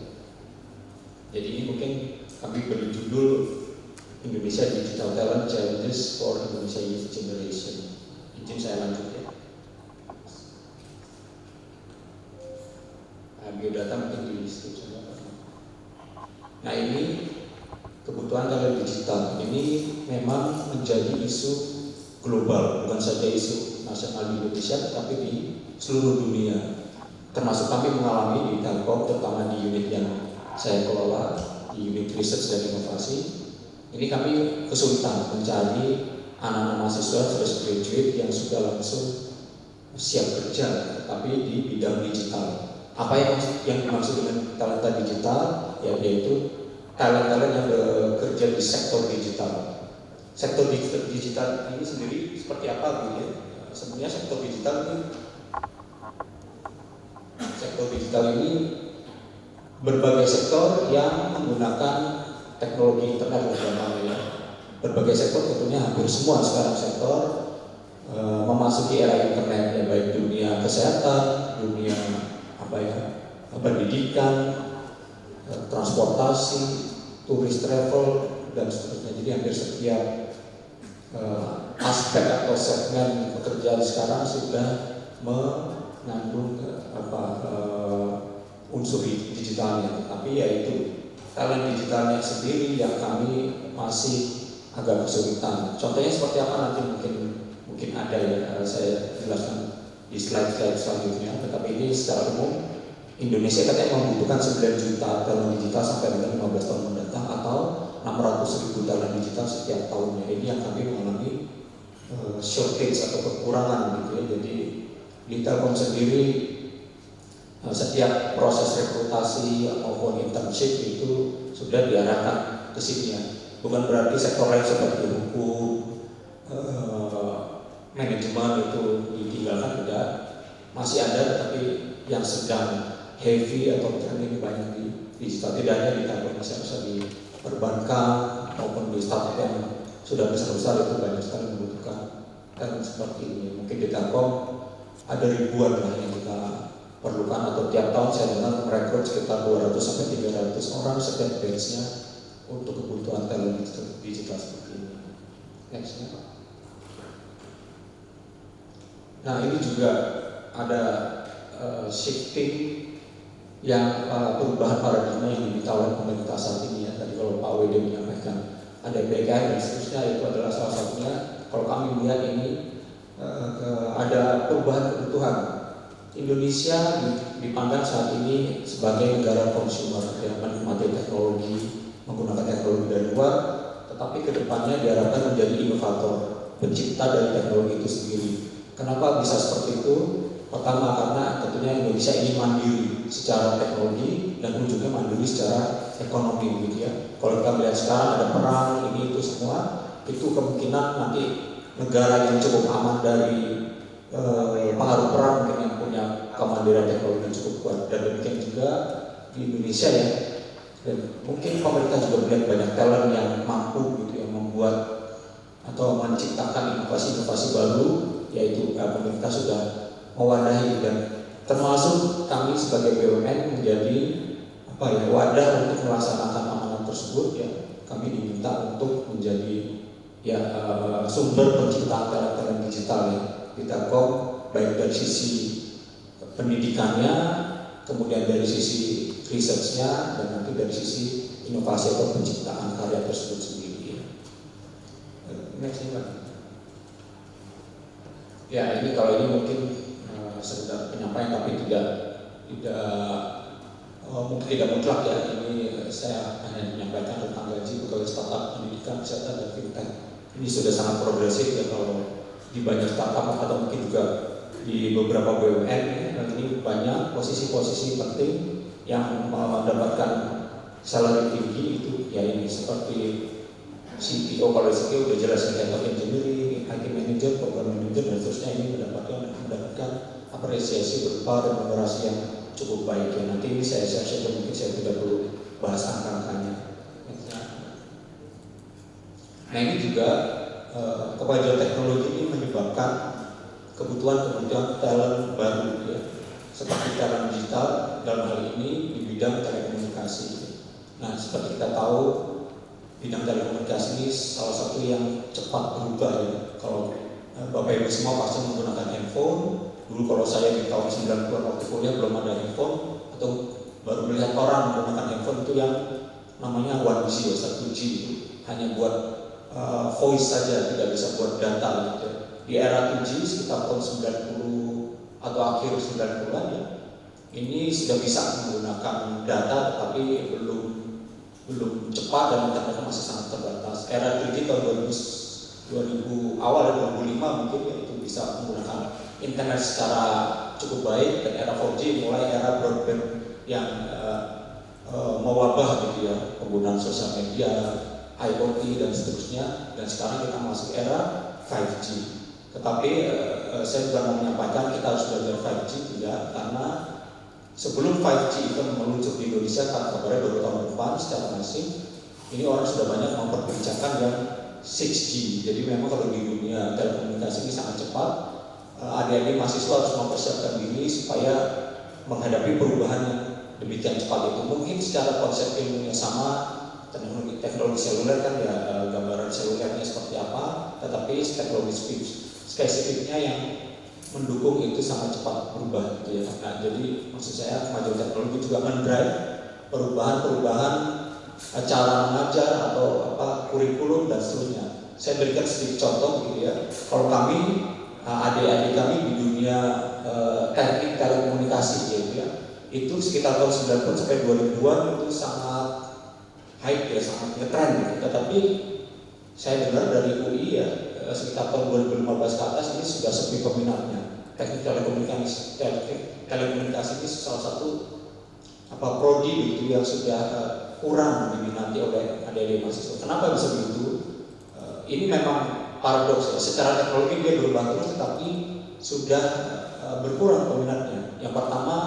Jadi ini mungkin kami beri judul Indonesia Digital Talent Challenges for Indonesia Youth Generation. Izin saya lanjut ya. Biodata mungkin di situ saja. Nah ini kebutuhan talent digital ini memang menjadi isu global, bukan saja isu nasional di Indonesia tetapi di seluruh dunia. Termasuk kami mengalami di Telkom, terutama di unit yang saya kelola, di unit research dan inovasi. Ini kami kesulitan mencari anak-anak mahasiswa fresh graduate yang sudah langsung siap kerja, tetapi di bidang digital. Apa yang dimaksud dengan talenta digital? Yaitu talent-talent yang bekerja di sektor digital. Sektor digital ini sendiri seperti apa gitu ya? Sebenarnya sektor digital ini berbagai sektor yang menggunakan teknologi internet ya. Berbagai sektor tentunya hampir semua sekarang sektor memasuki era internet ya, baik dunia kesehatan, dunia pendidikan, transportasi, turis travel dan seterusnya. Jadi hampir setiap aspek atau segmen pekerjaan sekarang sudah mengandung unsur digitalnya. Tapi yaitu talent digitalnya sendiri yang kami masih agak kesulitan. Contohnya seperti apa nanti mungkin ada ya, saya jelaskan di slide selanjutnya. Tetapi ini secara umum Indonesia katanya membutuhkan 9 juta talent digital sampai dengan 15 tahun mendatang atau 600.000 talent digital setiap tahunnya. Ini yang kami mengalami shortage atau kekurangan gitu ya. Jadi di Telkom sendiri setiap proses rekrutasi maupun internship itu sudah diarahkan ke sini ya. Bukan berarti sektor lain seperti hukum, manajemen itu ditinggalkan, tidak, masih ada, tapi yang sedang heavy atau tren ini banyak di digital, tidak hanya di Telkom, bisa di perbankan maupun di startup yang sudah besar-besar itu banyak sekali membutuhkan talent seperti ini. Mungkin di Telkom ada ribuan lah yang kita perlukan, atau tiap tahun saya dengar merekrut sekitar 200 sampai 300 orang setiap batch-nya untuk kebutuhan talent digital seperti ini. Next-nya Pak. Nah ini juga ada shifting yang perubahan paradigma yang diminta oleh pemerintah saat ini ya. Tadi kalau Pak WD menyampaikan ada BKN dan seterusnya, itu adalah salah satunya. Kalau kami melihat ini ada perubahan kebutuhan. Indonesia dipandang saat ini sebagai negara konsumer yang menikmati teknologi, menggunakan teknologi dari luar, tetapi kedepannya diharapkan menjadi inovator, pencipta dari teknologi itu sendiri. Kenapa bisa seperti itu? Pertama karena tentunya Indonesia ini mandiri secara teknologi dan ujungnya mandiri secara ekonomi gitu ya. Kalau kita melihat sekarang ada perang ini itu semua, itu kemungkinan nanti negara yang cukup aman dari pengaruh perang mungkin yang punya kemandirian teknologi yang cukup kuat, dan demikian juga di Indonesia ya. Dan mungkin pemerintah juga melihat banyak talent yang mampu gitu yang membuat atau menciptakan inovasi-inovasi baru, yaitu pemerintah sudah mewadahi, dan termasuk kami sebagai BUMN menjadi wadah untuk melaksanakan amanat tersebut ya. Kami diminta untuk menjadi sumber penciptaan talent digital ya di Telkom, baik dari sisi pendidikannya, kemudian dari sisi researchnya, dan nanti dari sisi inovasi atau penciptaan karya tersebut sendiri. Next Pak. Ya ini kalau ini mungkin sekedar penyampaian, tapi mungkin tidak mutlak ya. Ini saya hanya menyampaikan tentang gaji pegawai startup pendidikan, kesehatan dan fintech. Ini sudah sangat progresif ya kalau di banyak startup atau mungkin juga di beberapa BUMN dan ini banyak posisi-posisi penting yang mendapatkan salary tinggi itu ya ini seperti CTO. Kalau CTO udah jelas head of engineering, IT manager, program manager dan seterusnya, ini mendapatkan apresiasi berupa remunerasi yang cukup baik ya. Nanti ini saya share saja, mungkin saya tidak perlu bahas angka-angkanya. Nah ini juga kemajuan teknologi ini menyebabkan kebutuhan talent baru ya, seperti talent digital dalam hal ini di bidang telekomunikasi. Nah seperti kita tahu bidang telekomunikasi ini salah satu yang cepat berubah ya. Kalau Bapak Ibu semua pasti menggunakan handphone. Dulu kalau saya di tahun 90-an waktu kuliah belum ada handphone, atau baru melihat orang menggunakan handphone itu yang namanya 1G ya, 1G itu hanya buat voice saja, tidak bisa buat data gitu. Di era 2G sekitar tahun 90 atau akhir 90-an ya, ini sudah bisa menggunakan data, tetapi belum cepat dan internetnya masih sangat terbatas. Era 3G tahun 2000 awal 2005 mungkin ya, itu bisa menggunakan internet secara cukup baik, dan era 4G mulai era broadband yang mewabah gitu ya, penggunaan sosial media, IoT dan seterusnya, dan sekarang kita masuk era 5G. Tetapi saya juga mau menyampaikan kita harus belajar 5G tidak, karena sebelum 5G itu meluncur di Indonesia, kabarnya baru tahun depan secara masif, ini orang sudah banyak memperbincangkan yang 6G. Jadi memang kalau di dunia telekomunikasi ini sangat cepat, adik-adik mahasiswa harus mempersiapkan diri supaya menghadapi perubahan yang demikian cepat itu. Mungkin secara konsep ilmunya sama, teknologi seluler kan ya, gambaran selulernya seperti apa, tetapi teknologi spesifiknya yang mendukung itu sangat cepat berubah gitu ya. Nah, jadi maksud saya kemajuan teknologi juga mendrive perubahan cara mengajar atau kurikulum dan seterusnya. Saya berikan sedikit contoh gitu ya. Kalau kami adik-adik kami di dunia teknik telekomunikasi gitu ya, itu sekitar tahun 90 sampai 2000-an itu sangat hype ya, sangat ngetren gitu. Tetapi saya dengar dari UI ya sekitar tahun 2015 ke atas ini sudah sepi peminatnya. Teknik telekomunikasi ini salah satu prodi gitu yang sudah kurang diminati oleh adik-adik mahasiswa. Kenapa bisa begitu? Ini memang paradoks ya. Secara teknologi dia berubah terus, tetapi sudah berkurang peminatnya. Yang pertama,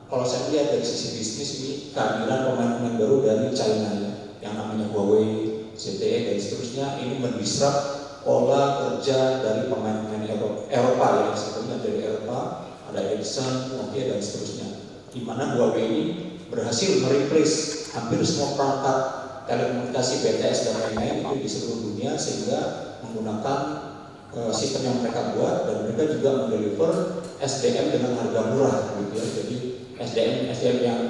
kalau saya lihat dari sisi bisnis ini kehadiran pemain-pemain baru dari China ya, yang namanya Huawei, ZTE dan seterusnya, ini mendisrupt pola kerja dari pemain-pemain Eropa ya, sebetulnya dari Eropa, ada Ericsson, Nokia dan seterusnya. Di mana Huawei ini berhasil mereplace hampir semua perangkat telekomunikasi BTS dan lain-lain itu di seluruh dunia, sehingga menggunakan sistem yang mereka buat, dan mereka juga mendeliver SDM dengan harga murah gitu ya. Jadi SDM yang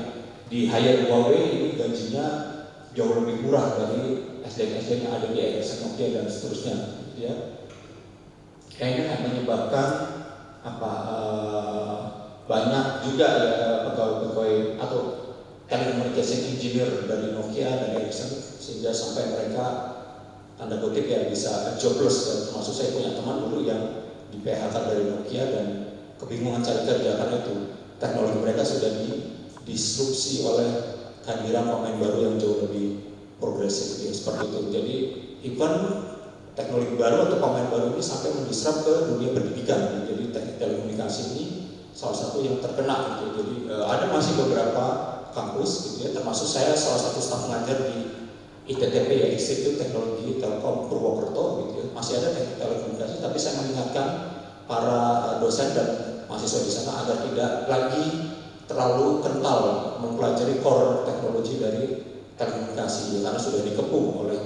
di hire Huawei ini gajinya jauh lebih murah dari SDM yang ada di Ericsson, Nokia dan seterusnya gitu ya. Kayaknya menyebabkan banyak juga ya pegawai-pegawai atau telecommunication engineer dari Nokia dan Ericsson, sehingga sampai mereka tanda kutip ya bisa jobless. Dan termasuk saya punya teman dulu yang di PHK dari Nokia dan kebingungan cari kerja karena itu teknologi mereka sudah didisrupsi oleh kehadiran pemain baru yang jauh lebih progresif ya, seperti itu. Jadi even teknologi baru atau pemain baru ini sampai mendisrupt ke dunia pendidikan. Jadi teknik telekomunikasi ini salah satu yang terkena gitu. Jadi ada masih beberapa kampus gitu ya, termasuk saya salah satu staf pengajar di ITTP ya, Institut Teknologi Telkom Purwokerto gitu ya. Masih ada teknik telekomunikasi, tapi saya mengingatkan para dosen dan mahasiswa di sana agar tidak lagi terlalu kental mempelajari core teknologi dari telekomunikasi ya, karena sudah dikepung oleh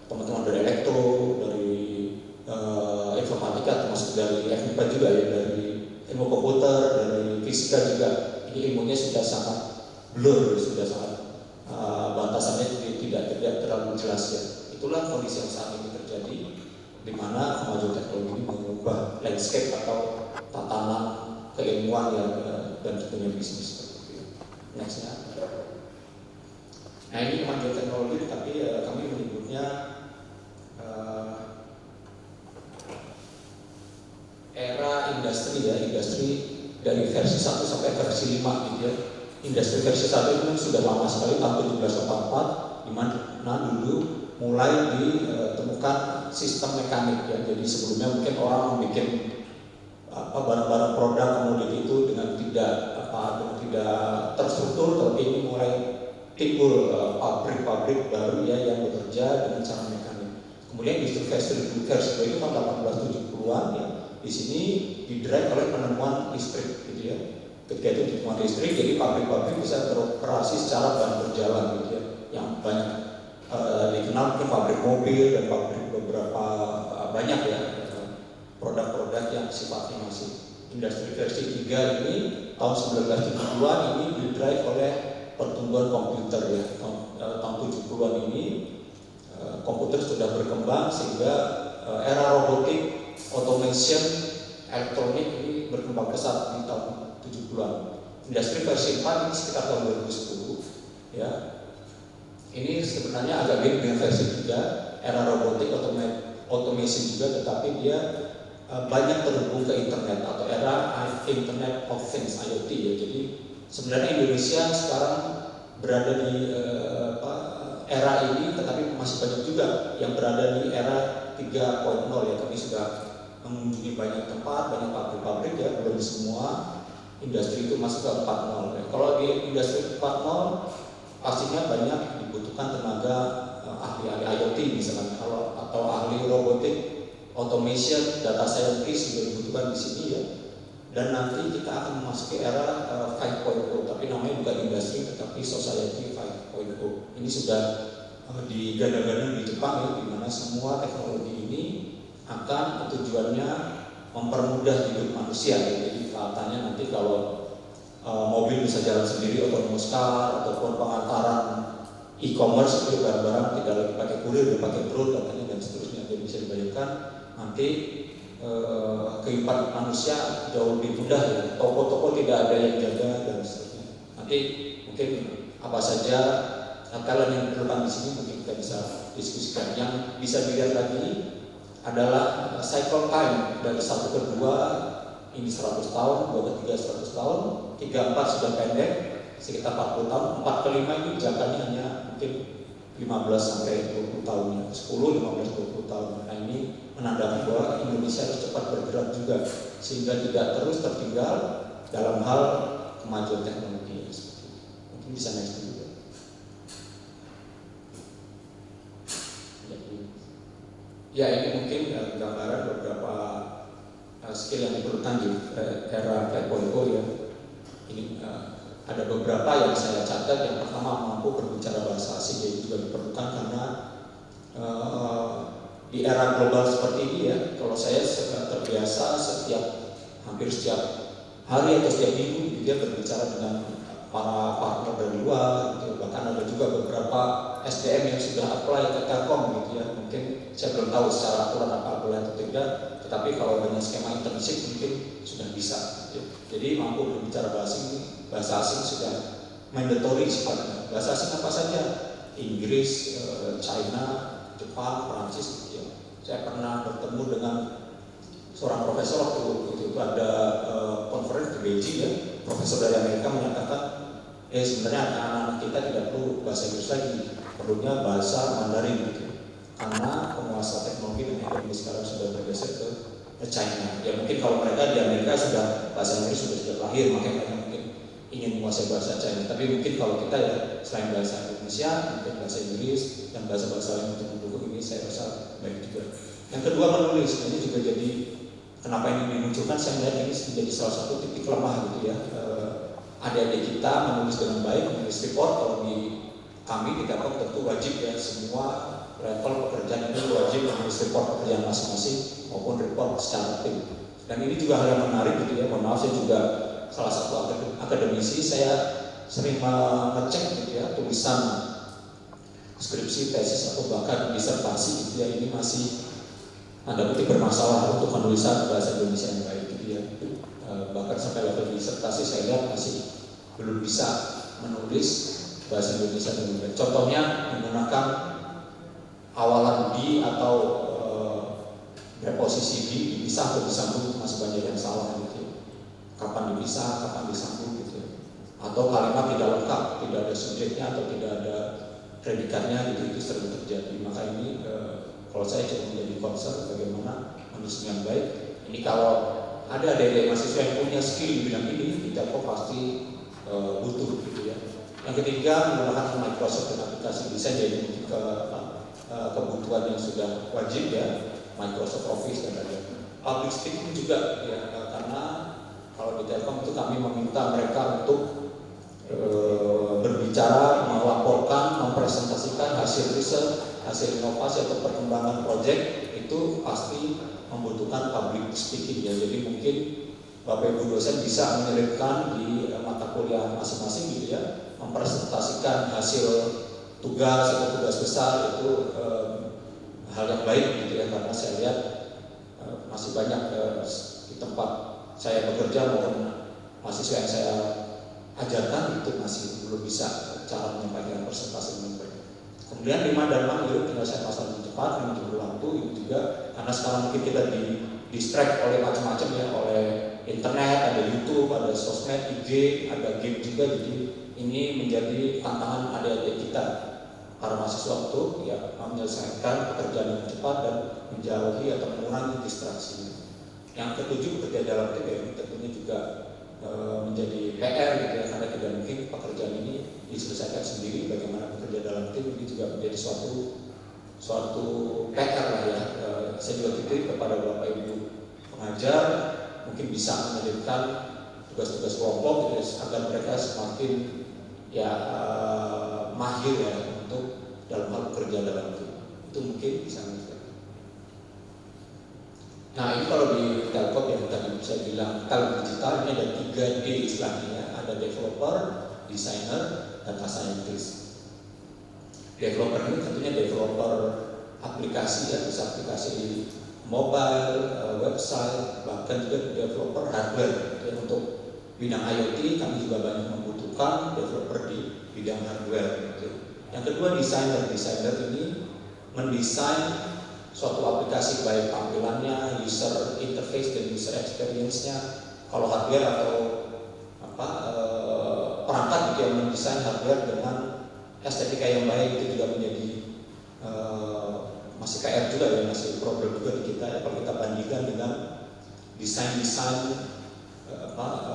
teman-teman dari elektro, dari informatika, termasuk dari FMIPA juga ya, dari ilmu komputer, dari fisika juga. Ini ilmunya sudah sangat blur, sudah sangat batasannya tidak terlalu jelas ya. Itulah kondisi yang saat ini terjadi, di mana kemajuan teknologi ini mengubah landscape atau tatanan keilmuan yang dan dunia bisnis seperti itu. Nextnya. Nah ini kemajuan teknologi, tapi kami menyebutnya era industri ya, industri dari versi 1 sampai versi 5 gitu ya. Industri versi 1 itu sudah lama sekali, tahun 1744, di mana dulu mulai ditemukan sistem mekanik ya. Jadi sebelumnya mungkin orang membuat barang-barang produk komoditi itu dengan tidak terstruktur, tapi ini mulai timbul pabrik-pabrik baru ya yang bekerja dengan cara mekanik. Kemudian industri versi 2 itu tahun 1870-an ya. Di sini didrive oleh penemuan listrik gitu ya. Ketika itu ditemukan listrik, jadi pabrik-pabrik bisa beroperasi secara berjalan gitu ya. Yang banyak dikenal mungkin pabrik mobil dan pabrik beberapa banyak ya produk-produk yang sifatnya masih. Industri versi 3 ini tahun 1970-an ini didrive oleh pertumbuhan komputer ya. Tahun 70-an ini komputer sudah berkembang sehingga era robotik, automation, elektronik ini berkembang pesat di tahun 70-an. Industri versi 4 ini sekitar tahun 2010 ya. Ini sebenarnya agak beda dengan versi 3, era robotik, automation juga, tetapi dia banyak terhubung ke internet atau era Internet of Things IoT ya. Jadi sebenarnya Indonesia sekarang berada di era ini, tetapi masih banyak juga yang berada di era 3.0 ya. Kami sudah mengunjungi banyak tempat, banyak pabrik-pabrik ya, belum semua industri itu masuk ke 4.0 ya. Kalau di industri 4.0 pastinya banyak dibutuhkan tenaga ahli-ahli IoT misalnya, atau ahli robotik, automation, data scientist juga dibutuhkan di sini ya. Dan nanti kita akan memasuki era 5.0, tapi namanya bukan industri tetapi society 5.0. Ini sudah digadang-gadang di Jepang ya, di mana semua teknologi ini akan tujuannya mempermudah hidup manusia ya. Jadi katanya nanti kalau mobil bisa jalan sendiri, autonomous car, ataupun pengantaran e-commerce itu barang-barang tidak lagi pakai kurir, pakai truk katanya dan seterusnya. Jadi bisa dibayangkan nanti kehidupan manusia jauh lebih mudah ya. Toko-toko tidak ada yang jaga dan seterusnya. Nanti mungkin apa saja kalian yang berdepan di sini mungkin kita bisa diskusikan. Yang bisa dilihat lagi adalah cycle time dari 1 ke 2 ini 100 tahun, 2 ke 3 100 tahun, 3 4 sudah pendek sekitar 40 tahun, 4 ke 5 ini jangkanya hanya mungkin 15 sampai 20 tahun, 10, 15, 20 tahun. Nah ini menandakan bahwa Indonesia harus cepat bergerak juga sehingga tidak terus tertinggal dalam hal kemajuan teknologi. Mungkin bisa next juga. Ya ini mungkin gambaran beberapa skill yang diperlukan di era 4.0 ya. Ini ada beberapa yang saya catat. Yang pertama, mampu berbicara bahasa asing, yaitu juga diperlukan karena di era global seperti ini ya. Kalau saya terbiasa hampir setiap hari atau setiap minggu dia berbicara dengan para partner dari luar gitu. Bahkan ada juga beberapa SDM yang sudah apply ke Telkom gitu ya. Mungkin saya belum tahu secara aturan apa boleh atau tidak, tetapi kalau dengan skema internship mungkin sudah bisa gitu. Jadi mampu berbicara bahasa asing sudah mandatory sifatnya. Bahasa asing apa saja? Inggris, China, Jepang, Perancis gitu ya. Saya pernah bertemu dengan seorang profesor waktu itu ada konferensi di Beijing ya. Profesor dari Amerika menyatakan sebenarnya anak-anak kita tidak perlu bahasa Inggris lagi, perlunya bahasa Mandarin gitu. Karena penguasa teknologi dan ekonomi sekarang sudah bergeser ke China. Ya mungkin kalau mereka di Amerika sudah bahasa Inggris sudah lahir, makanya mereka mungkin ingin menguasai bahasa China. Tapi mungkin kalau kita ya selain bahasa Indonesia, mungkin bahasa Inggris dan bahasa-bahasa lain untuk mendukung ini saya rasa baik juga. Yang kedua menulis, ini juga jadi kenapa ini dimunculkan, saya melihat ini menjadi salah satu titik lemah gitu ya. Adik-adik kita menulis dengan baik, menulis report. Kalau di kami di Telkom tentu wajib ya, semua level pekerjaan ini wajib menulis report pekerjaan masing-masing maupun report secara tim. Dan ini juga hal yang menarik gitu ya. Mohon maaf, saya juga salah satu akademisi, saya sering mengecek gitu ya tulisan skripsi, tesis atau bahkan disertasi gitu ya, ini masih ada kutip bermasalah untuk penulisan bahasa Indonesia yang baik gitu ya. Bahkan sampai level disertasi saya lihat masih belum bisa menulis bahasa Indonesia dengan baik. Contohnya menggunakan awalan di atau preposisi di dipisah atau disambung, masih banyak yang salah gitu. Kapan dipisah, kapan disambung gitu. Atau kalimat tidak lengkap, tidak ada subjeknya atau tidak ada predikatnya gitu, itu sering terjadi. Maka ini kalau saya coba menjadi concern bagaimana menulis dengan baik. Ini kalau ada adik-adik mahasiswa yang punya skill di bidang ini, di Telkom pasti butuh gitu ya. Yang ketiga, menggunakan Microsoft dan aplikasi desain, jadi mungkin kebutuhan yang sudah wajib ya, Microsoft Office dan lain-lain. Public speaking juga ya, karena kalau di Telkom itu kami meminta mereka untuk berbicara, melaporkan, mempresentasikan hasil riset, hasil inovasi atau perkembangan proyek, itu pasti membutuhkan public speaking ya. Jadi mungkin Bapak Ibu dosen bisa menyelipkan di mata kuliah masing-masing gitu ya, mempresentasikan hasil tugas atau tugas besar, itu hal yang baik gitu ya, karena saya lihat masih banyak di tempat saya bekerja maupun mahasiswa yang saya ajarkan itu masih belum bisa cara menyampaikan presentasi dengan baik. Kemudian 5 dan 6 itu tinggal saya pasang lebih cepat, menjadi waktu itu juga karena sekarang mungkin kita di distract oleh macam-macam ya, oleh internet, ada YouTube, ada sosmed, IG, ada game juga. Jadi ini menjadi tantangan adik-adik kita para mahasiswa untuk ya menyelesaikan pekerjaan yang cepat dan menjauhi atau mengurangi distraksi. Yang ketujuh, bekerja dalam tim ya, ini tentunya juga menjadi PR gitu ya, karena tidak mungkin pekerjaan ini diselesaikan sendiri. Bagaimana bekerja dalam tim ini juga menjadi suatu PR lah ya. Saya juga titip kepada Bapak Ibu pengajar, mungkin bisa menyelipkan tugas-tugas kelompok gitu, agar mereka semakin ya mahir ya untuk dalam hal bekerja dalam tim. Itu mungkin bisa menjadi. Nah ini kalau di Telkom yang tadi saya bilang Telkom digital ini ada 3D istilahnya, ada developer, designer, data scientist. Developer ini tentunya developer aplikasi ya, bisa aplikasi di mobile, website, bahkan juga developer hardware ya, untuk bidang IoT kami juga banyak membutuhkan developer di bidang hardware gitu. Yang kedua desainer ini mendesain suatu aplikasi baik tampilannya, user interface dan user experience-nya. Kalau hardware atau perangkat gitu yang mendesain hardware dengan estetika yang baik itu juga menjadi masih PR juga ya, masih problem juga di kita ya, kalau kita bandingkan dengan desain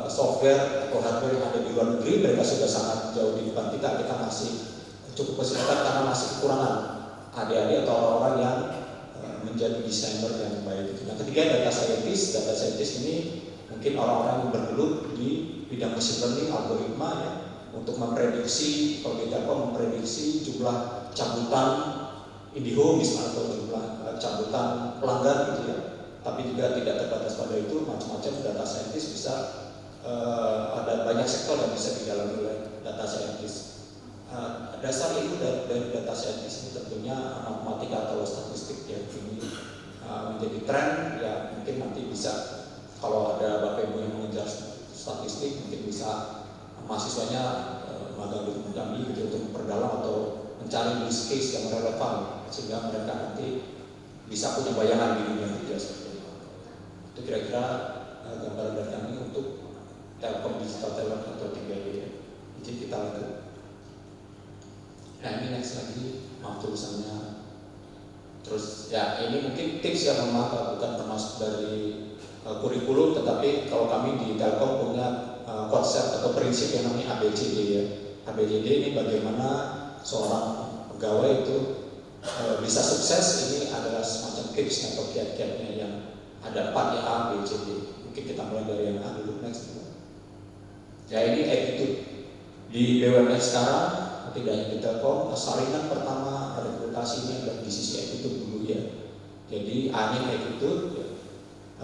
software atau hardware yang ada di luar negeri. Mereka sudah sangat jauh di depan kita masih cukup kesulitan karena masih kekurangan adik-adik atau orang-orang yang menjadi desainer yang baik. Yang ketiga data scientist ini mungkin orang-orang yang bergelut di bidang machine learning, algoritma ya, untuk memprediksi, kalau di Telkom memprediksi jumlah cabutan IndiHome misalnya atau jumlah cabutan pelanggan gitu ya. Tapi juga tidak terbatas pada itu, macam-macam data scientist bisa ada banyak sektor yang bisa didalami oleh data scientist. Dasar ilmu dari data scientist ini tentunya matematika atau statistik ya, ini menjadi tren ya. Mungkin nanti bisa kalau ada Bapak Ibu yang mengejar statistik mungkin bisa mahasiswanya magang di kami gitu untuk memperdalam atau mencari use case yang relevan sehingga mereka nanti bisa punya bayangan di dunia kerja seperti itu. Itu kira-kira gambaran dari kami untuk Telkom Digital Talent atau 3D. Jadi kita lanjut. Nah ini next lagi, maaf tulisannya. Terus ya ini mungkin tips ya, bukan termasuk dari kurikulum, tetapi kalau kami di Telkom punya konsep atau prinsip yang namanya ABCD ya. ABCD ini bagaimana seorang pegawai itu bisa sukses. Ini adalah semacam tips atau kiat-kiatnya yang ada 4 ya, A, B, C, D. Mungkin kita mulai dari yang A dulu, next. Ya ini attitude di BUMN sekarang, tidak hanya di Telkom. Saringan pertama rekrutasi ini adalah di sisi attitude dulu ya. Jadi A-nya attitude ya.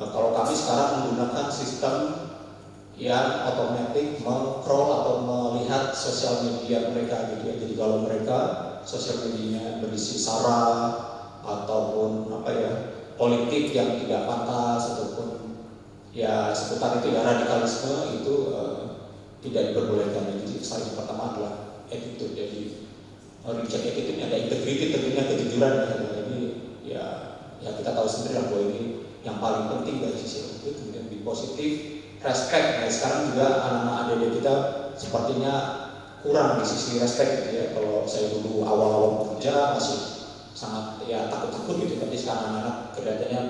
Kalau kami sekarang menggunakan sistem yang otomatis meng-crawl atau melihat sosial media mereka gitu ya. Jadi kalau mereka sosial medianya berisi sara ataupun politik yang tidak pantas ataupun ya seputar itu ya radikalisme itu tidak diperbolehkan. Jadi saling pertama adalah attitude. Jadi dicek attitude-nya ada integriti, tentunya kejujuran ya. Jadi ya kita tahu sendiri bahwa ini yang paling penting dari sisi attitude. Kemudian be positif, respect. Nah sekarang juga anak-anak ADD kita sepertinya kurang di sisi respect gitu ya. Kalau saya dulu awal-awal bekerja masih sangat ya takut-takut gitu, tapi sekarang anak-anak kelihatannya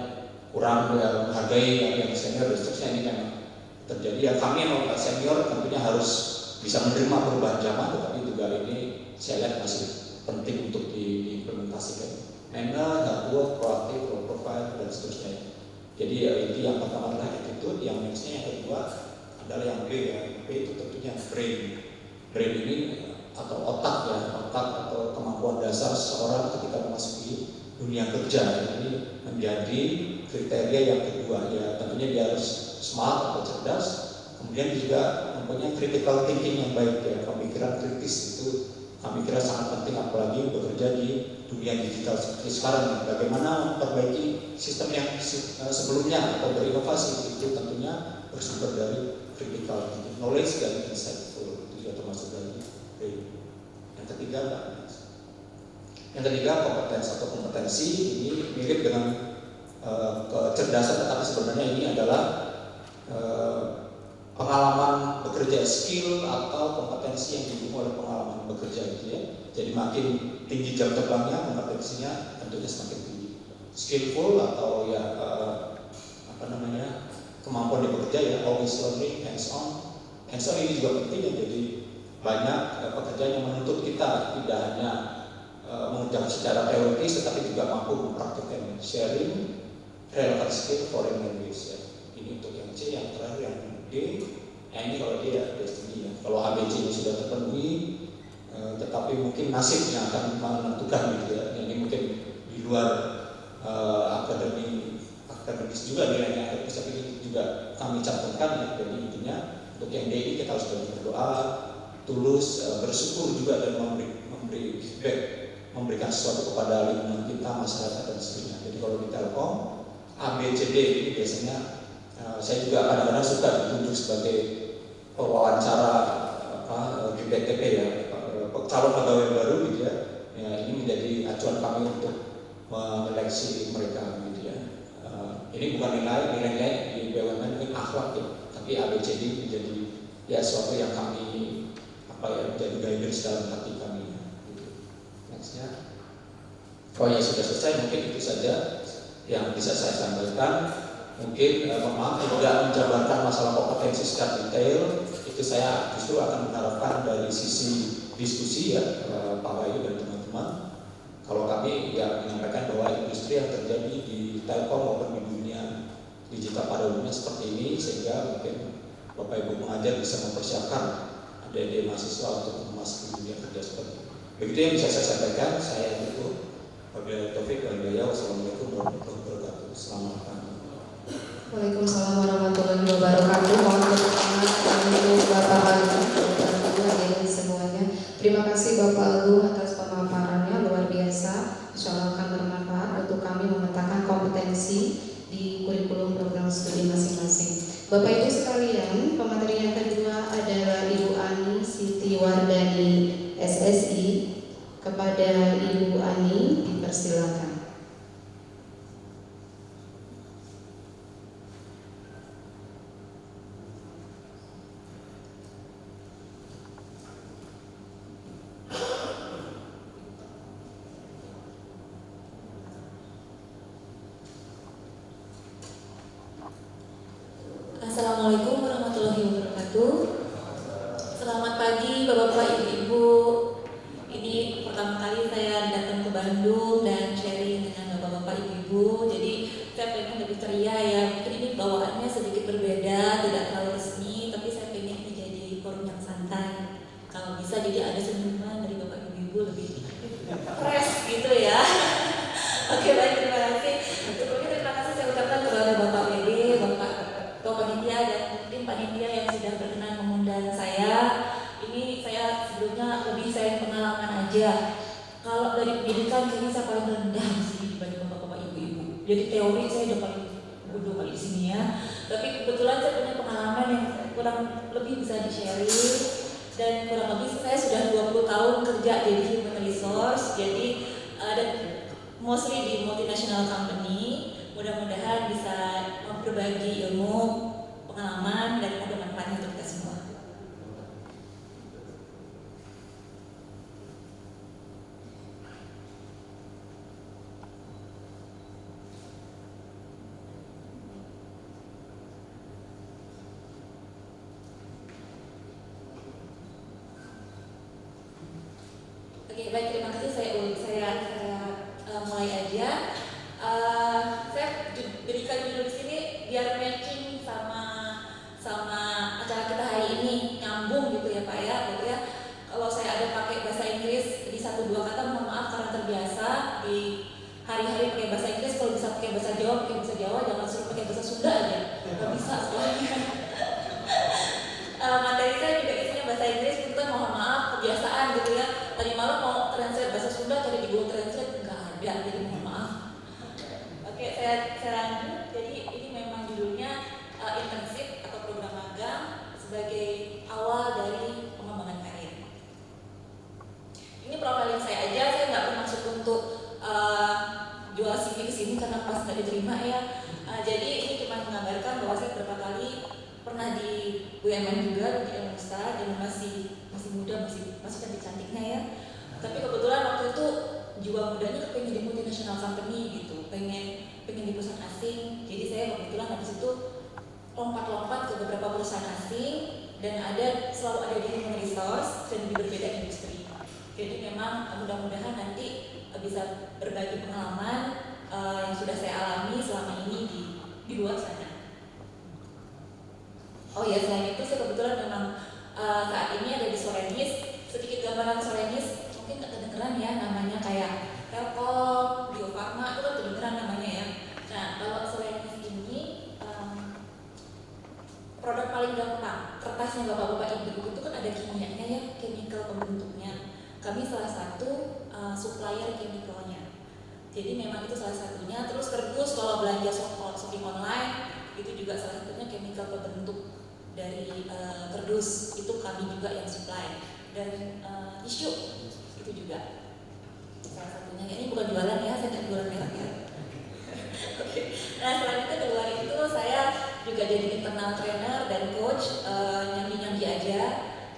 kurang menghargai yang senior dan seterusnya. Ini memang terjadi ya. Kami yang senior tentunya harus bisa menerima perubahan zaman, tetapi juga ini saya lihat masih penting untuk diimplementasikan. Manner, hard work, proaktif, low profile dan seterusnya. Jadi inti yang pertama adalah attitude, yang nextnya yang kedua adalah yang B ya. B itu tentunya brain. Brain ini atau otak ya, otak atau kemampuan dasar seseorang ketika memasuki dunia kerja. Ini menjadi kriteria yang kedua ya. Tentunya dia harus smart atau cerdas, kemudian juga mempunyai critical thinking yang baik ya. Pemikiran kritis itu kami kira sangat penting, apalagi bekerja di dunia digital seperti sekarang. Bagaimana memperbaiki sistem yang sebelumnya atau berinovasi itu tentunya bersumber dari critical thinking, knowledge dan insightful. Itu juga termasuk dari brain. Yang ketiga kompetensi ini mirip dengan kecerdasan, tetapi sebenarnya ini adalah pengalaman bekerja, skill atau kompetensi yang didukung oleh pengalaman bekerja gitu ya. Jadi makin tinggi jam terbangnya, kompetensinya tentunya semakin tinggi. Skillful atau ya kemampuan di bekerja ya, always learning, hands on. Hands on ini juga penting ya. Jadi banyak pekerjaan yang menuntut kita tidak hanya mengerjakan secara teoritis, tetapi juga mampu mempraktikkan. Sharing relevant skill foreign language ya. Ini untuk yang C. Yang terakhir yang D, ini kalau D ya destiny ya. Kalau ABC ini sudah terpenuhi, tetapi mungkin nasib yang akan menentukan gitu ya. Ini mungkin di luar akademis juga nilainya akademis, tapi ini juga kami cantumkan ya. Jadi intinya untuk yang D ini kita harus berdoa tulus, bersyukur juga dan memberi feedback, memberikan sesuatu kepada lingkungan kita, masyarakat dan sebagainya. Jadi kalau di Telkom ABCD ini biasanya saya juga kadang-kadang suka ditunjuk sebagai pewawancara di BTP ya, calon pegawai baru gitu ya. Ini menjadi acuan kami untuk menyeleksi mereka gitu ya. Ini bukan nilai di BUMN ini akhlak ya, tapi ABCD menjadi ya suatu yang kami menjadi guidance dalam hati kami. Gitu. Nextnya. Oh ya sudah selesai, mungkin itu saja yang bisa saya sampaikan. Mungkin maaf tidak menjabarkan masalah kompetensi secara detail. Itu saya justru akan mengharapkan dari sisi diskusi ya Pak Bayu dan teman-teman. Kalau kami ya menyampaikan bahwa industri yang terjadi di Telkom maupun di dunia digital pada umumnya seperti ini, sehingga mungkin Bapak Ibu pengajar bisa mempersiapkan adik-adik mahasiswa untuk memasuki dunia kerja seperti ini. Begitu yang bisa saya sampaikan. Saya tutup. Wabillahi taufiq wal hidayah. Wassalamualaikum warahmatullahi wabarakatuh. Selamat pagi. Waalaikumsalam warahmatullahi wabarakatuh. Mohon berkenan untuk Bapak Agung dan adik semuanya. Terima kasih Bapak Agung atas pemaparannya luar biasa. Insyaallah akan bermanfaat untuk kami memetakan kompetensi di kurikulum program studi masing-masing. Bapak Ibu sekalian, pemateri yang kedua adalah Ibu Ani Siti Wardani SSI. Kepada Ibu Ani dipersilakan. Assalamualaikum warahmatullahi wabarakatuh. Selamat pagi Bapak-bapak, Ibu-ibu. Ini pertama kali saya datang ke Bandung dan sharing dengan Bapak-bapak, Ibu-ibu. Jadi saya pengen lebih ceria ya. Mungkin ini bawaannya sedikit berbeda, tidak terlalu resmi, tapi saya pengen ini jadi forum yang santai. Kalau bisa jadi ada senyuman dari Bapak Ibu lebih fresh gitu ya. Oke, baik, terima kasih. Sebelumnya terima kasih saya ucapkan kepada Bapak WD, Bapak Ketua Panitia dan tim panitia yang sudah berkenan mengundang saya. Ini saya sebelumnya lebih saya pengalaman aja. Kalau dari pendidikan kayaknya saya paling rendah di sini dibanding bapak-bapak ibu-ibu. Jadi teori saya udah paling bodoh kali di sini ya. Tapi kebetulan saya punya pengalaman yang kurang lebih bisa di-sharing. Dan kurang lebih saya sudah 20 tahun kerja jadi human resource. Jadi dan mostly di multinational company. Mudah-mudahan bisa berbagi ilmu, pengalaman, dan ada manfaatnya untuk kita semua. Oke, baik, terima kasih. Saya mulai aja. Saya berikan judul di sini biar matching sama acara kita hari ini, nyambung gitu ya Pak ya. Gitu ya. Kalau saya ada pakai bahasa Inggris di 1-2 kata, mohon maaf karena terbiasa di hari-hari pakai bahasa Inggris. Kalau bisa pakai bahasa Jawa, jangan suruh pakai bahasa Sunda aja. Nggak bisa soalnya. Materi saya juga isinya bahasa Inggris, itu mohon maaf kebiasaan gitu ya. Tadi malam mau translate bahasa Sunda, cari di Google Translate nggak ada, jadi mohon maaf. Oke, saya lanjut. Jadi ini memang judulnya internship atau program magang sebagai awal dari pengembangan karir. Ini profiling saya aja, saya nggak bermaksud untuk jual CV ke sini karena pas nggak diterima ya. Jadi ini cuma menggambarkan bahwa saya beberapa kali pernah di BUMN juga di Indonesia dan masih muda, masih cantik cantiknya ya. Tapi kebetulan waktu itu jiwa mudanya pengen di multinational company gitu, pengen di perusahaan asing. Jadi saya kebetulan habis itu lompat-lompat ke beberapa perusahaan asing dan selalu ada di human resource dan di berbeda industri. Jadi memang mudah-mudahan nanti bisa berbagi pengalaman yang sudah saya alami selama ini di luar sana. Oh ya, selain itu saya kebetulan memang saat ini ada di Solenis. Sedikit gambaran Solenis, mungkin nggak kedengeran ya namanya, kayak Telkom, Bio Farma, itu kan kedengeran namanya ya. Nah, kalau Solenis ini produk paling gampang, kertasnya bapak-bapak ibu itu kan ada kimianya ya, chemical pembentuknya. Kami salah satu supplier chemicalnya. Jadi memang itu salah satunya. Terus kalau belanja shopping online, itu juga salah satunya chemical pembentuk dari kardus itu kami juga yang supply, dan tisu itu juga salah satunya. Ini bukan jualan ya, saya tidak jualan merek ya. Oke. Nah selain itu di luar itu saya juga jadi internal trainer dan coach, nyambi-nyambi aja.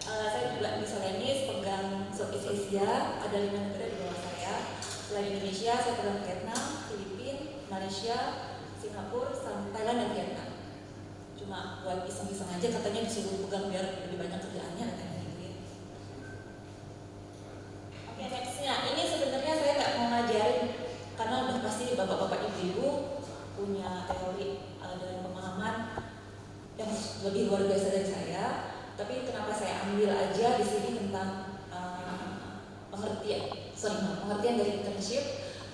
Saya juga miscellaneous, pegang Southeast Asia, ada 5 negara di bawah saya. Selain Indonesia, saya pegang Vietnam, Filipina, Malaysia, Singapura, Thailand dan Vietnam. Cuma buat iseng-iseng aja, katanya disuruh pegang biar lebih banyak kerjaannya katanya gitu ya. Oke, nextnya ini sebenarnya saya nggak mau ngajarin karena udah pasti bapak-bapak ibu-ibu punya teori dan pemahaman yang lebih luar biasa dari saya. Tapi kenapa saya ambil aja di sini tentang pengertian dari internship.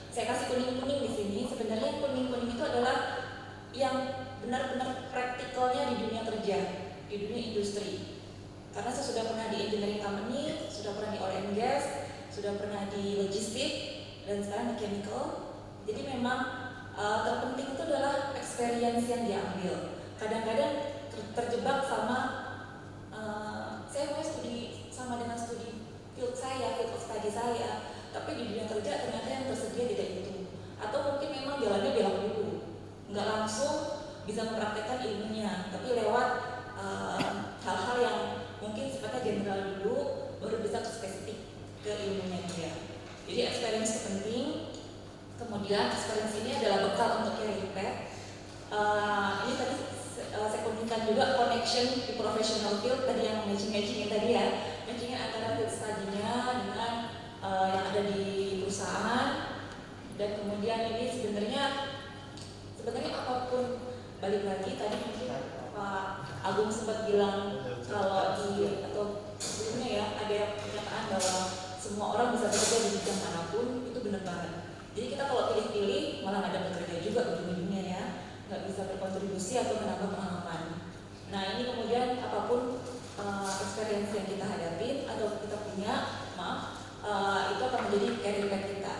Saya kasih kuning-kuning di sini. Sebenarnya kuning-kuning itu adalah yang benar-benar praktikalnya di dunia kerja, di dunia industri. Karena saya sudah pernah di engineering company, sudah pernah di oil and gas, sudah pernah di logistik, dan sekarang di chemical. Jadi memang terpenting itu adalah experience yang diambil. Kadang-kadang terjebak sama saya mau studi sama dengan studi field of study saya, tapi di dunia kerja ternyata yang tersedia tidak itu. Atau mungkin memang jalannya belok dulu, nggak langsung bisa mempraktekkan ilmunya, tapi lewat hal-hal yang mungkin sifatnya general dulu, baru bisa ke spesifik ke ilmunya dia. Jadi experience itu penting. Kemudian experience ini adalah bekal untuk career path. Ini tadi saya komunikan juga connection di professional field tadi yang matching-matchingnya tadi ya, matchingnya antara field study-nya dengan yang ada di perusahaan. Dan kemudian ini sebenarnya apapun, balik lagi tadi mungkin Pak Agung sempat bilang kalau di atau sebelumnya ya ada pernyataan bahwa semua orang bisa bekerja di bidang manapun, itu benar banget. Jadi kita kalau pilih-pilih malah nggak dapat kerja juga ujung-ujungnya ya, nggak bisa berkontribusi atau menambah pengalaman. Nah ini kemudian apapun experience yang kita hadapi atau kita punya, itu akan menjadi career path kita.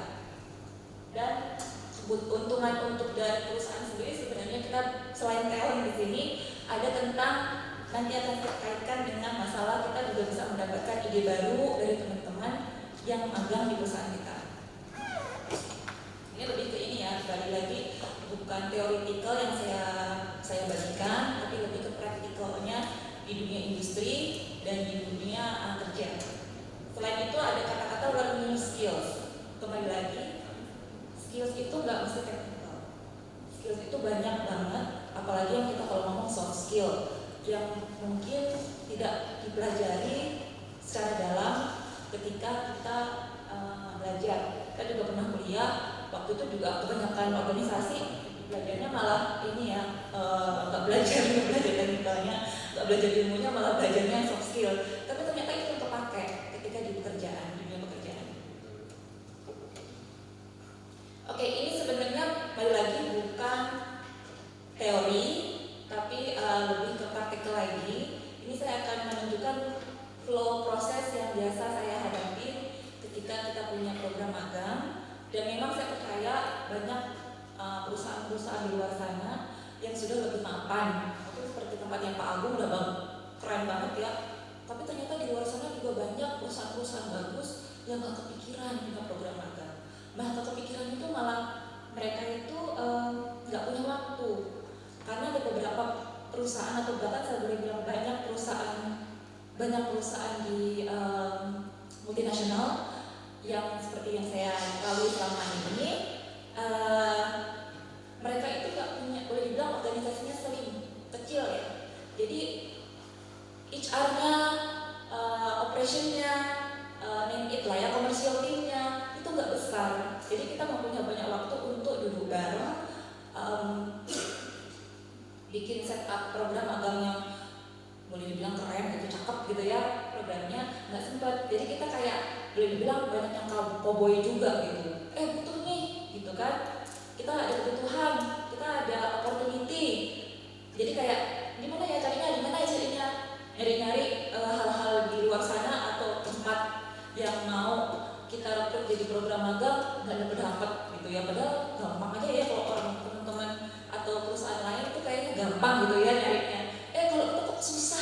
Dan keuntungan untuk dari perusahaan sendiri sebenarnya kita selain teori di sini ada tentang nanti akan terkaitkan dengan masalah kita juga bisa mendapatkan ide baru dari teman-teman yang magang di perusahaan kita. Ini lebih ke ini ya, kembali lagi bukan teoritikal yang saya bagikan, tapi lebih ke praktikalnya di dunia industri dan di dunia kerja. Selain itu ada kata-kata learning skills. Kembali lagi, skills itu nggak mesti teknikal. Skills itu banyak banget, apalagi yang kita kalau ngomong soft skill yang mungkin tidak dipelajari secara dalam ketika kita belajar. Kita juga pernah kuliah, waktu itu juga kebanyakan organisasi belajarnya malah ini ya, nggak belajar teknikalnya, nggak belajar ilmunya, malah belajarnya soft skill. Tapi ternyata itu yang terpakai ketika di pekerjaan, di dunia pekerjaan. Oke, ini sebenarnya balik lagi bukan teori, tapi lebih ke praktikal lagi. Ini saya akan menunjukkan flow proses yang biasa saya hadapi ketika kita punya program magang. Dan memang saya percaya banyak perusahaan-perusahaan di luar sana yang sudah lebih mapan. Itu seperti tempat yang Pak Agung udah keren banget ya. Tapi ternyata di luar sana juga banyak perusahaan-perusahaan bagus yang gak kepikiran punya program magang. Bahkan kepikiran itu malah mereka itu gak punya waktu. Karena ada beberapa perusahaan atau bahkan saya boleh bilang banyak perusahaan di multinasional yang seperti yang saya lalui selama ini, mereka itu gak punya, boleh dibilang organisasinya slim, kecil ya. Jadi HR-nya, operation-nya, name it lah ya, komersial team-nya itu gak besar. Jadi kita mempunyai banyak waktu untuk duduk bareng, bikin setup program magang yang boleh dibilang keren, gitu, cakep gitu ya programnya, nggak sempat. Jadi kita kayak boleh dibilang banyak yang cowboy juga gitu. Butuh nih, gitu kan? Kita ada kebutuhan, kita ada opportunity. Jadi kayak gimana ya carinya, nyari-nyari hal-hal di luar sana atau tempat yang mau kita rekrut jadi program magang nggak dapat gitu ya. Padahal gampang aja ya kalau orang teman-teman atau perusahaan lain itu kayaknya gampang gitu ya nyarinya. Kalau itu kok susah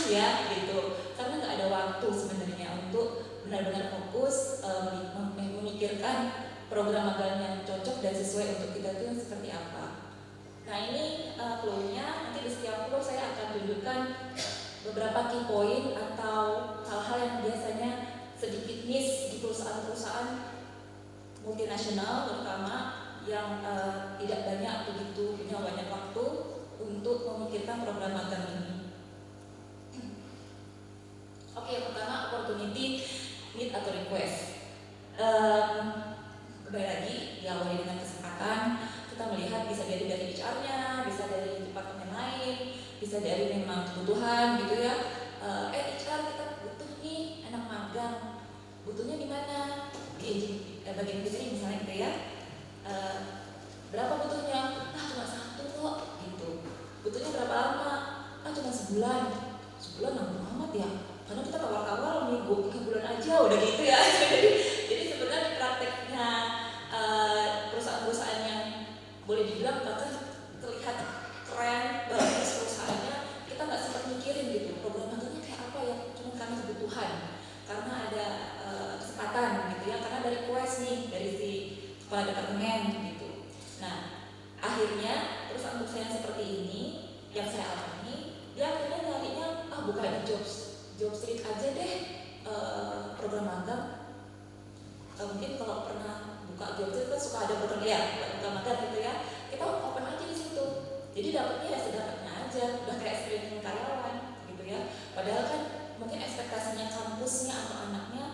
benar-benar fokus memikirkan program magang yang cocok dan sesuai untuk kita itu seperti apa. Nah ini flow-nya, nanti di setiap flow saya akan tunjukkan beberapa key point atau hal-hal yang biasanya sedikit miss di perusahaan-perusahaan multinasional terutama yang tidak banyak begitu punya banyak waktu untuk memikirkan program magang ini. Oke, yang pertama opportunity, need atau request. Kembali lagi diawali dengan kesempatan, kita melihat bisa dari HR-nya, bisa dari departemen lain, bisa dari memang kebutuhan gitu ya. HR kita butuh nih anak magang, butuhnya di mana? Di bagian ini misalnya gitu ya. Berapa butuhnya? Cuma 1 kok gitu. Butuhnya berapa lama? Cuma sebulan. Sebulan lama amat ya. Karena kita kawal-kawal minggu 3 bulan aja udah gitu ya. Jadi sebenarnya di prakteknya perusahaan-perusahaan yang boleh dibilang terlihat keren, bagus perusahaannya, kita nggak sempat mikirin gitu program magangnya kayak apa ya, cuma karena kebutuhan, karena ada kesempatan gitu ya, karena dari request nih dari si kepala departemen gitu. Nah akhirnya perusahaan-perusahaan yang seperti ini yang saya alami, dia akhirnya nyarinya buka di job street aja deh program magang. Mungkin kalau pernah buka job street kan suka ada program ya buka magang gitu ya, kita open aja di situ. Jadi dapatnya ya sedapatnya aja, udah kayak screening karyawan gitu ya. Padahal kan mungkin ekspektasinya kampusnya atau anaknya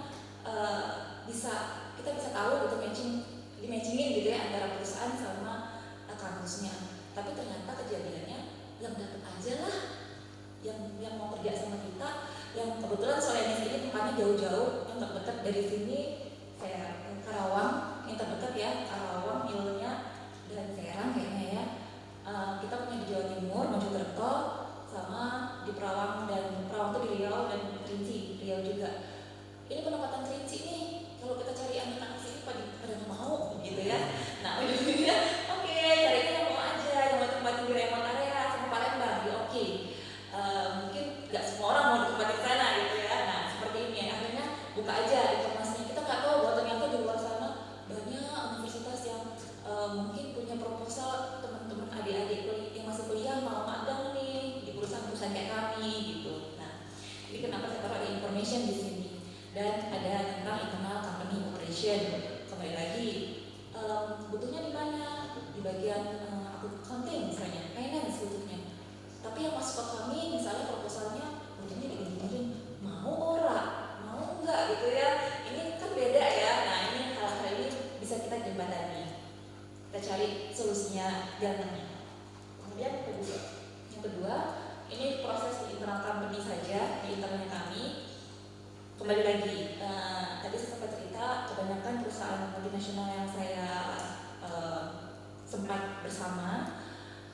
kita bisa tahu gitu matchingin gitu ya antara perusahaan sama kampusnya. Tapi ternyata kejadiannya yang dapat aja lah yang mau kerja sama kita, yang kebetulan soalnya di sini tempatnya jauh-jauh, yang terdekat dari sini saya Karawang, yang terdekat ya Karawang, Ilnya dan Serang kayaknya ya. Kita punya di Jawa Timur, Mojokerto, sama di Perawang, dan Perawang itu di Riau dan Kerinci, Riau juga. Ini penempatan Kerinci nih, kalau kita cari anak-anak sini pada mau gitu ya. Nah ujung-ujungnya oke, carinya yang mau aja, yang mau tempatin di remote area sama Palembang, ya oke. Mungkin nggak semua orang mau ditempatin sana gitu ya. Nah seperti ini ya, akhirnya buka aja informasinya. Kita nggak tahu bahwa ternyata di luar sana banyak universitas yang mungkin punya proposal teman-teman adik-adik yang masih kuliah mau magang nih di perusahaan-perusahaan kayak kami gitu. Nah ini kenapa saya taruh ada information di sini dan ada tentang internal company operation. Kembali lagi butuhnya di mana? Di bagian accounting misalnya, finance butuhnya. Tapi yang masuk ke kami misalnya proposalnya butuhnya digini-gini, mau mau enggak gitu ya. Ini kan beda ya. Nah ini hal-hal ini bisa kita jembatani, kita cari solusinya, jalannya. Kemudian yang kedua ini proses di internal company saja, di internalnya kami. Kembali lagi, tadi saya sempat cerita kebanyakan perusahaan multinasional yang saya sempat bersama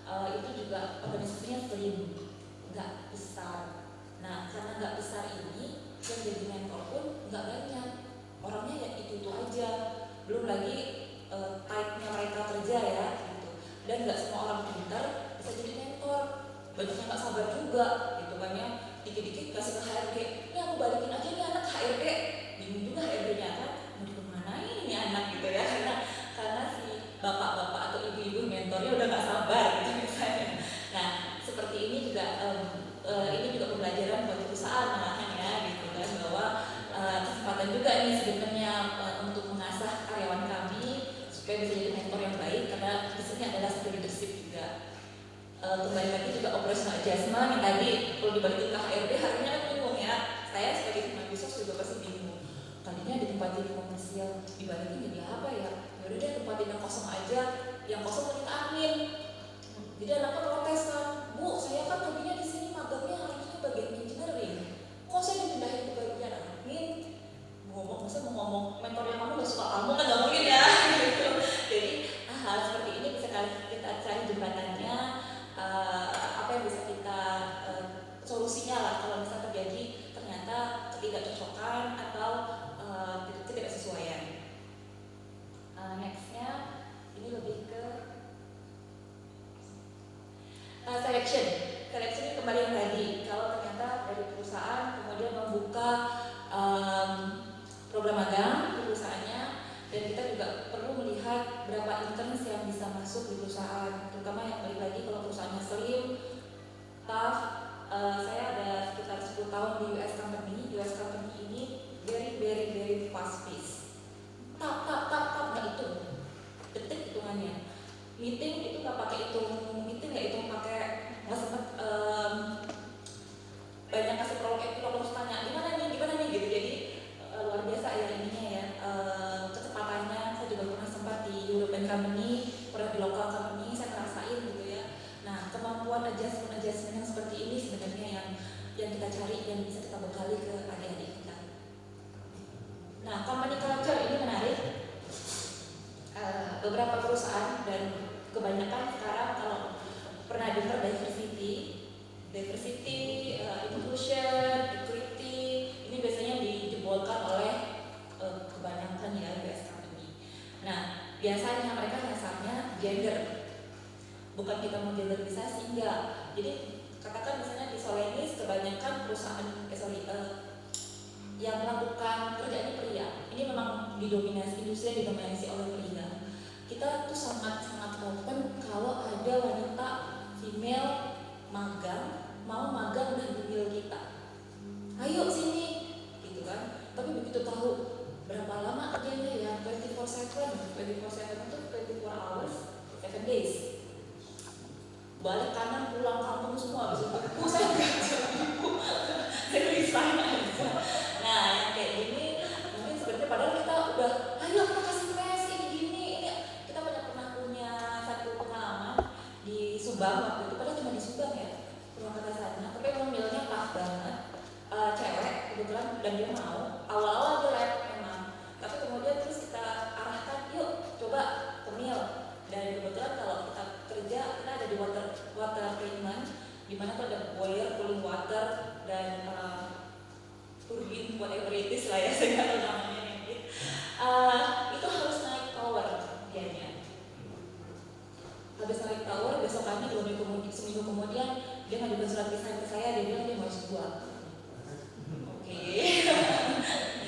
itu juga organisasinya slim, nggak besar. Nah karena nggak besar ini, yang jadi mentor pun nggak banyak, orangnya ya itu aja. Belum lagi type-nya mereka kerja ya gitu. Dan nggak semua orang pintar bisa jadi mentor, banyaknya nggak sabar juga gitu kan ya. Dikit-dikit kasih ke HRD, ini aku balikin aja nih anak ke HRD, bingung juga HRD-nya kan mau dikemanain ini anak gitu ya, karena si bapak-bapak atau ibu-ibu mentornya udah nggak sabar gitu misalnya. Nah seperti ini juga pembelajaran buat perusahaan malahan ya gitu kan, bahwa kesempatan juga nih sebenarnya untuk mengasah karyawan kami supaya bisa jadi mentor yang baik, karena di sini adalah skill leadership juga. Kembali lagi juga operational adjustment yang tadi kalau dibalikin ke HRD harusnya kan bingung ya. Saya sebagai teman bisnis juga pasti bingung. Tadinya ditempatin di komersial, dibalikin jadi apa ya? Yaudah deh tempatin yang kosong aja, yang kosong mau kita admin. Jadi anaknya protes kan, Bu, saya kan tadinya di sini magangnya harusnya bagian engineering. Kok saya dipindahin ke bagian admin? Masa mau ngomong mentornya kamu gak suka kamu kan gak mungkin ya. Gitu. Jadi hal seperti ini bisa kita cari jembatannya. Apa yang bisa kita solusinya lah kalau misalnya terjadi ternyata ketidakcocokan atau ketidaksesuaian. Nextnya ini lebih ke selection ini kembali yang tadi, kalau ternyata dari perusahaan kemudian membuka program magang di perusahaannya, dan kita juga perlu melihat berapa interns yang bisa masuk di perusahaan, terutama yang balik lagi kalau perusahaannya slim, tough. Saya ada sekitar 10 tahun di US company ini very fast pace. Tap, nggak hitung, detik hitungannya. Meeting itu nggak pakai hitung pakai, nggak sempet banyak kasih prolog terus tanya gimana nih gitu. Jadi luar biasa ya ininya ya, kecepatannya. Saya juga pernah sempat di European company, pernah di local company, saya ngerasain gitu ya. Nah, kemampuan adjustment yang seperti ini sebenarnya yang kita cari, yang bisa kita bekali ke adik-adik kita. Nah, company culture ini menarik. Beberapa perusahaan dan kebanyakan sekarang kalau pernah dengar diversity, inclusion, equity, ini biasanya dijebolkan oleh kebanyakan ya US company. Nah, biasanya mereka nyasarnya gender. Bukan kita mau genderisasi, enggak. Jadi katakan misalnya di Solenis kebanyakan perusahaan yang melakukan kerjaan pria. Ini memang industri didominasi oleh pria. Kita tuh sangat open kalau ada wanita female mau magang dan diambil kita. Ayo sini, gitu kan. Tapi begitu tahu berapa lama kerjanya ya, 24/7 itu 24 hours, 7 days. Balik kanan pulang kampung semua habis itu. Saya resign aja. Nah, yang kayak gini mungkin sebenarnya padahal kita udah, ayo kita kasih mes ini. Kita pernah punya satu pengalaman di Subang waktu itu, padahal cuma di Subang ya, Purwakarta sana. Tapi memang nilainya pas banget, cewek kebetulan, dan dia mau. Awal-awal dia lab memang, tapi kemudian terus kita arahkan, yuk coba ke mil. Dan kebetulan kalau kita kerja, kita ada di water treatment, di mana tuh ada boiler, cooling water, dan turbin, whatever it is lah ya, saya nggak tahu namanya gitu. Itu harus naik tower dianya. Habis naik tower, besokannya seminggu kemudian dia ngajukan surat resign ke saya, dia bilang dia mau S2. Oke.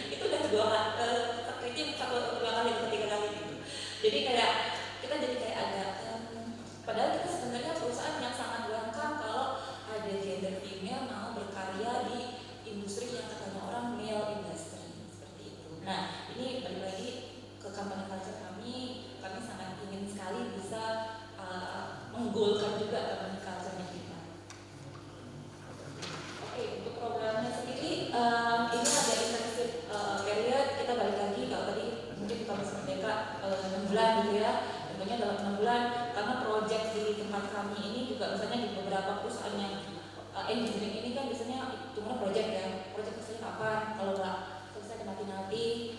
Itu udah kedua kali, ketiga kali gitu. Jadi kayak kita jadi kayak agak padahal kita sebenarnya perusahaan yang sangat welcome kalau ada gender female mau berkarya di industri yang katanya orang male industry seperti itu. Nah, ini balik lagi ke company culture kami sangat ingin sekali bisa menggolkan juga company culture-nya kita. Oke, untuk programnya sendiri ini ada intensif period. Kita balik lagi kalau tadi mungkin di Kampus Merdeka 6 bulan gitu ya. Tentunya dalam 6 bulan, karena proyek di tempat kami ini juga misalnya di beberapa perusahaan yang engineering ini kan biasanya cuma proyek ya, proyek selesai kapan, kalau nggak selesai nanti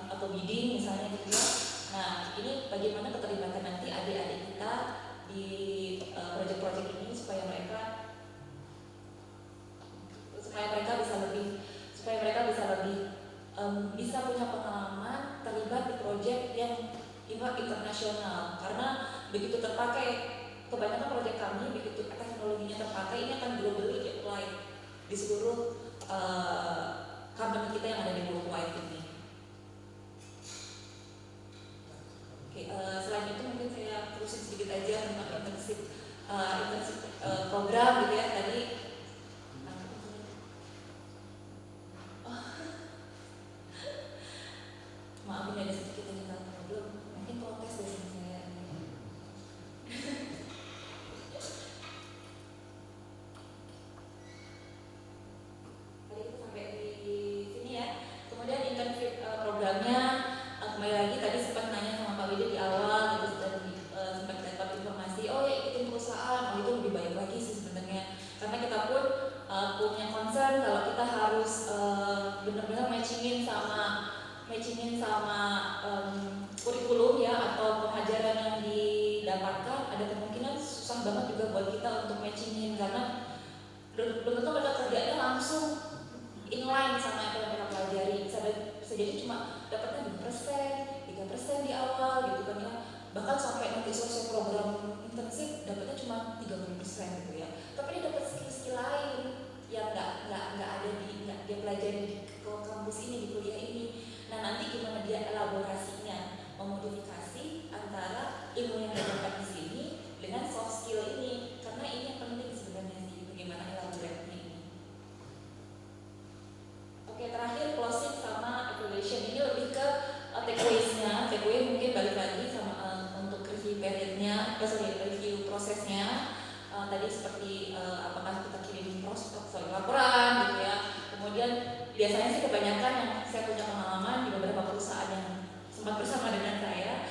atau bidding misalnya gitu ya. Nah, ini bagaimana keterlibatan nanti adik-adik kita di proyek-proyek ini supaya mereka bisa lebih bisa punya pengalaman terlibat di proyek yang internasional, karena begitu terpakai, kebanyakan proyek kami begitu teknologinya terpakai, ini akan globally deploy di seluruh company kita yang ada di worldwide ini. Oke, selain itu mungkin saya terusin sedikit aja tentang internship program gitu ya tadi. Maaf ini ada sedikit yang kita belum, mungkin protes dari saya. Tadi kita sampai di sini ya. Kemudian internship programnya kembali lagi tadi sempat nanya sama Pak Widi di awal, terus sempat dapat informasi, oh ya ikutin perusahaan, itu lebih baik lagi sih sebenarnya, karena kita pun punya concern kalau kita harus benar-benar matchingin sama kurikulum ya atau pengajaran yang didapatkan, ada kemungkinan susah banget juga buat kita untuk matchingin, karena belum tentu mereka kerjanya langsung inline sama apa yang mereka pelajari. Bisa jadi cuma dapatnya 2%, 3% di awal gitu kan ya, bahkan sampai nanti selesai program internship dapatnya cuma 30% gitu ya. Tapi dia dapat skill-skill lain yang nggak ada dia pelajari di kampus ini, di kuliah ini. elaborasinya, memodifikasi antara ilmu yang diajarkan di sini dengan soft skill ini, karena ini yang penting sebenarnya sih, bagaimana elaborate ini. Oke, terakhir closing sama evaluation ini lebih ke takeaways-nya. Takeaway mungkin balik lagi sama untuk review periodnya, review prosesnya. Tadi seperti apakah kita kirim laporan gitu ya. Kemudian biasanya sih kebanyakan yang saya punya pengalaman di beberapa perusahaan yang sempat bersama dengan saya,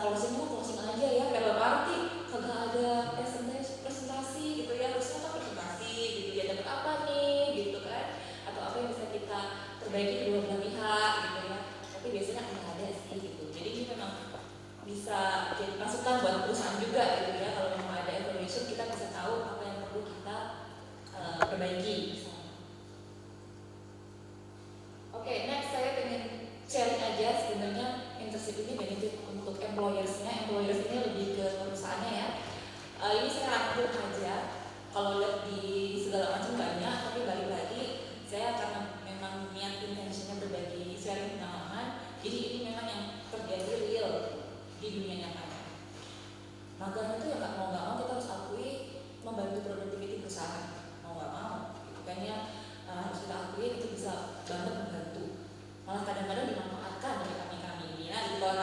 closing aja ya, kayak party, kagak ada presentasi gitu ya, harusnya kan presentasi gitu ya, dapat apa nih gitu kan, atau apa yang bisa kita perbaiki kedua belah pihak gitu ya. Tapi biasanya nggak ada sih gitu. Jadi ini memang bisa jadi masukan buat perusahaan juga gitu ya. Kalau memang ada evaluation, kita bisa tahu apa yang perlu kita perbaiki. Oke, next saya pengen sharing aja sebenarnya internship ini benefit untuk employers-nya. Employers ini lebih ke perusahaannya ya. Ini saya rangkum aja. Kalau lihat di segala macam banyak, tapi balik lagi saya karena memang niat intentionnya berbagi sharing pengalaman. Jadi ini memang yang terjadi real di dunia nyata. Magang itu ya nggak mau kita harus akui membantu productivity perusahaan, mau nggak mau. Bukannya harus kita akui itu bisa banget membantu. Malah kadang-kadang dimanfaatkan oleh kami ini. Nah, di luar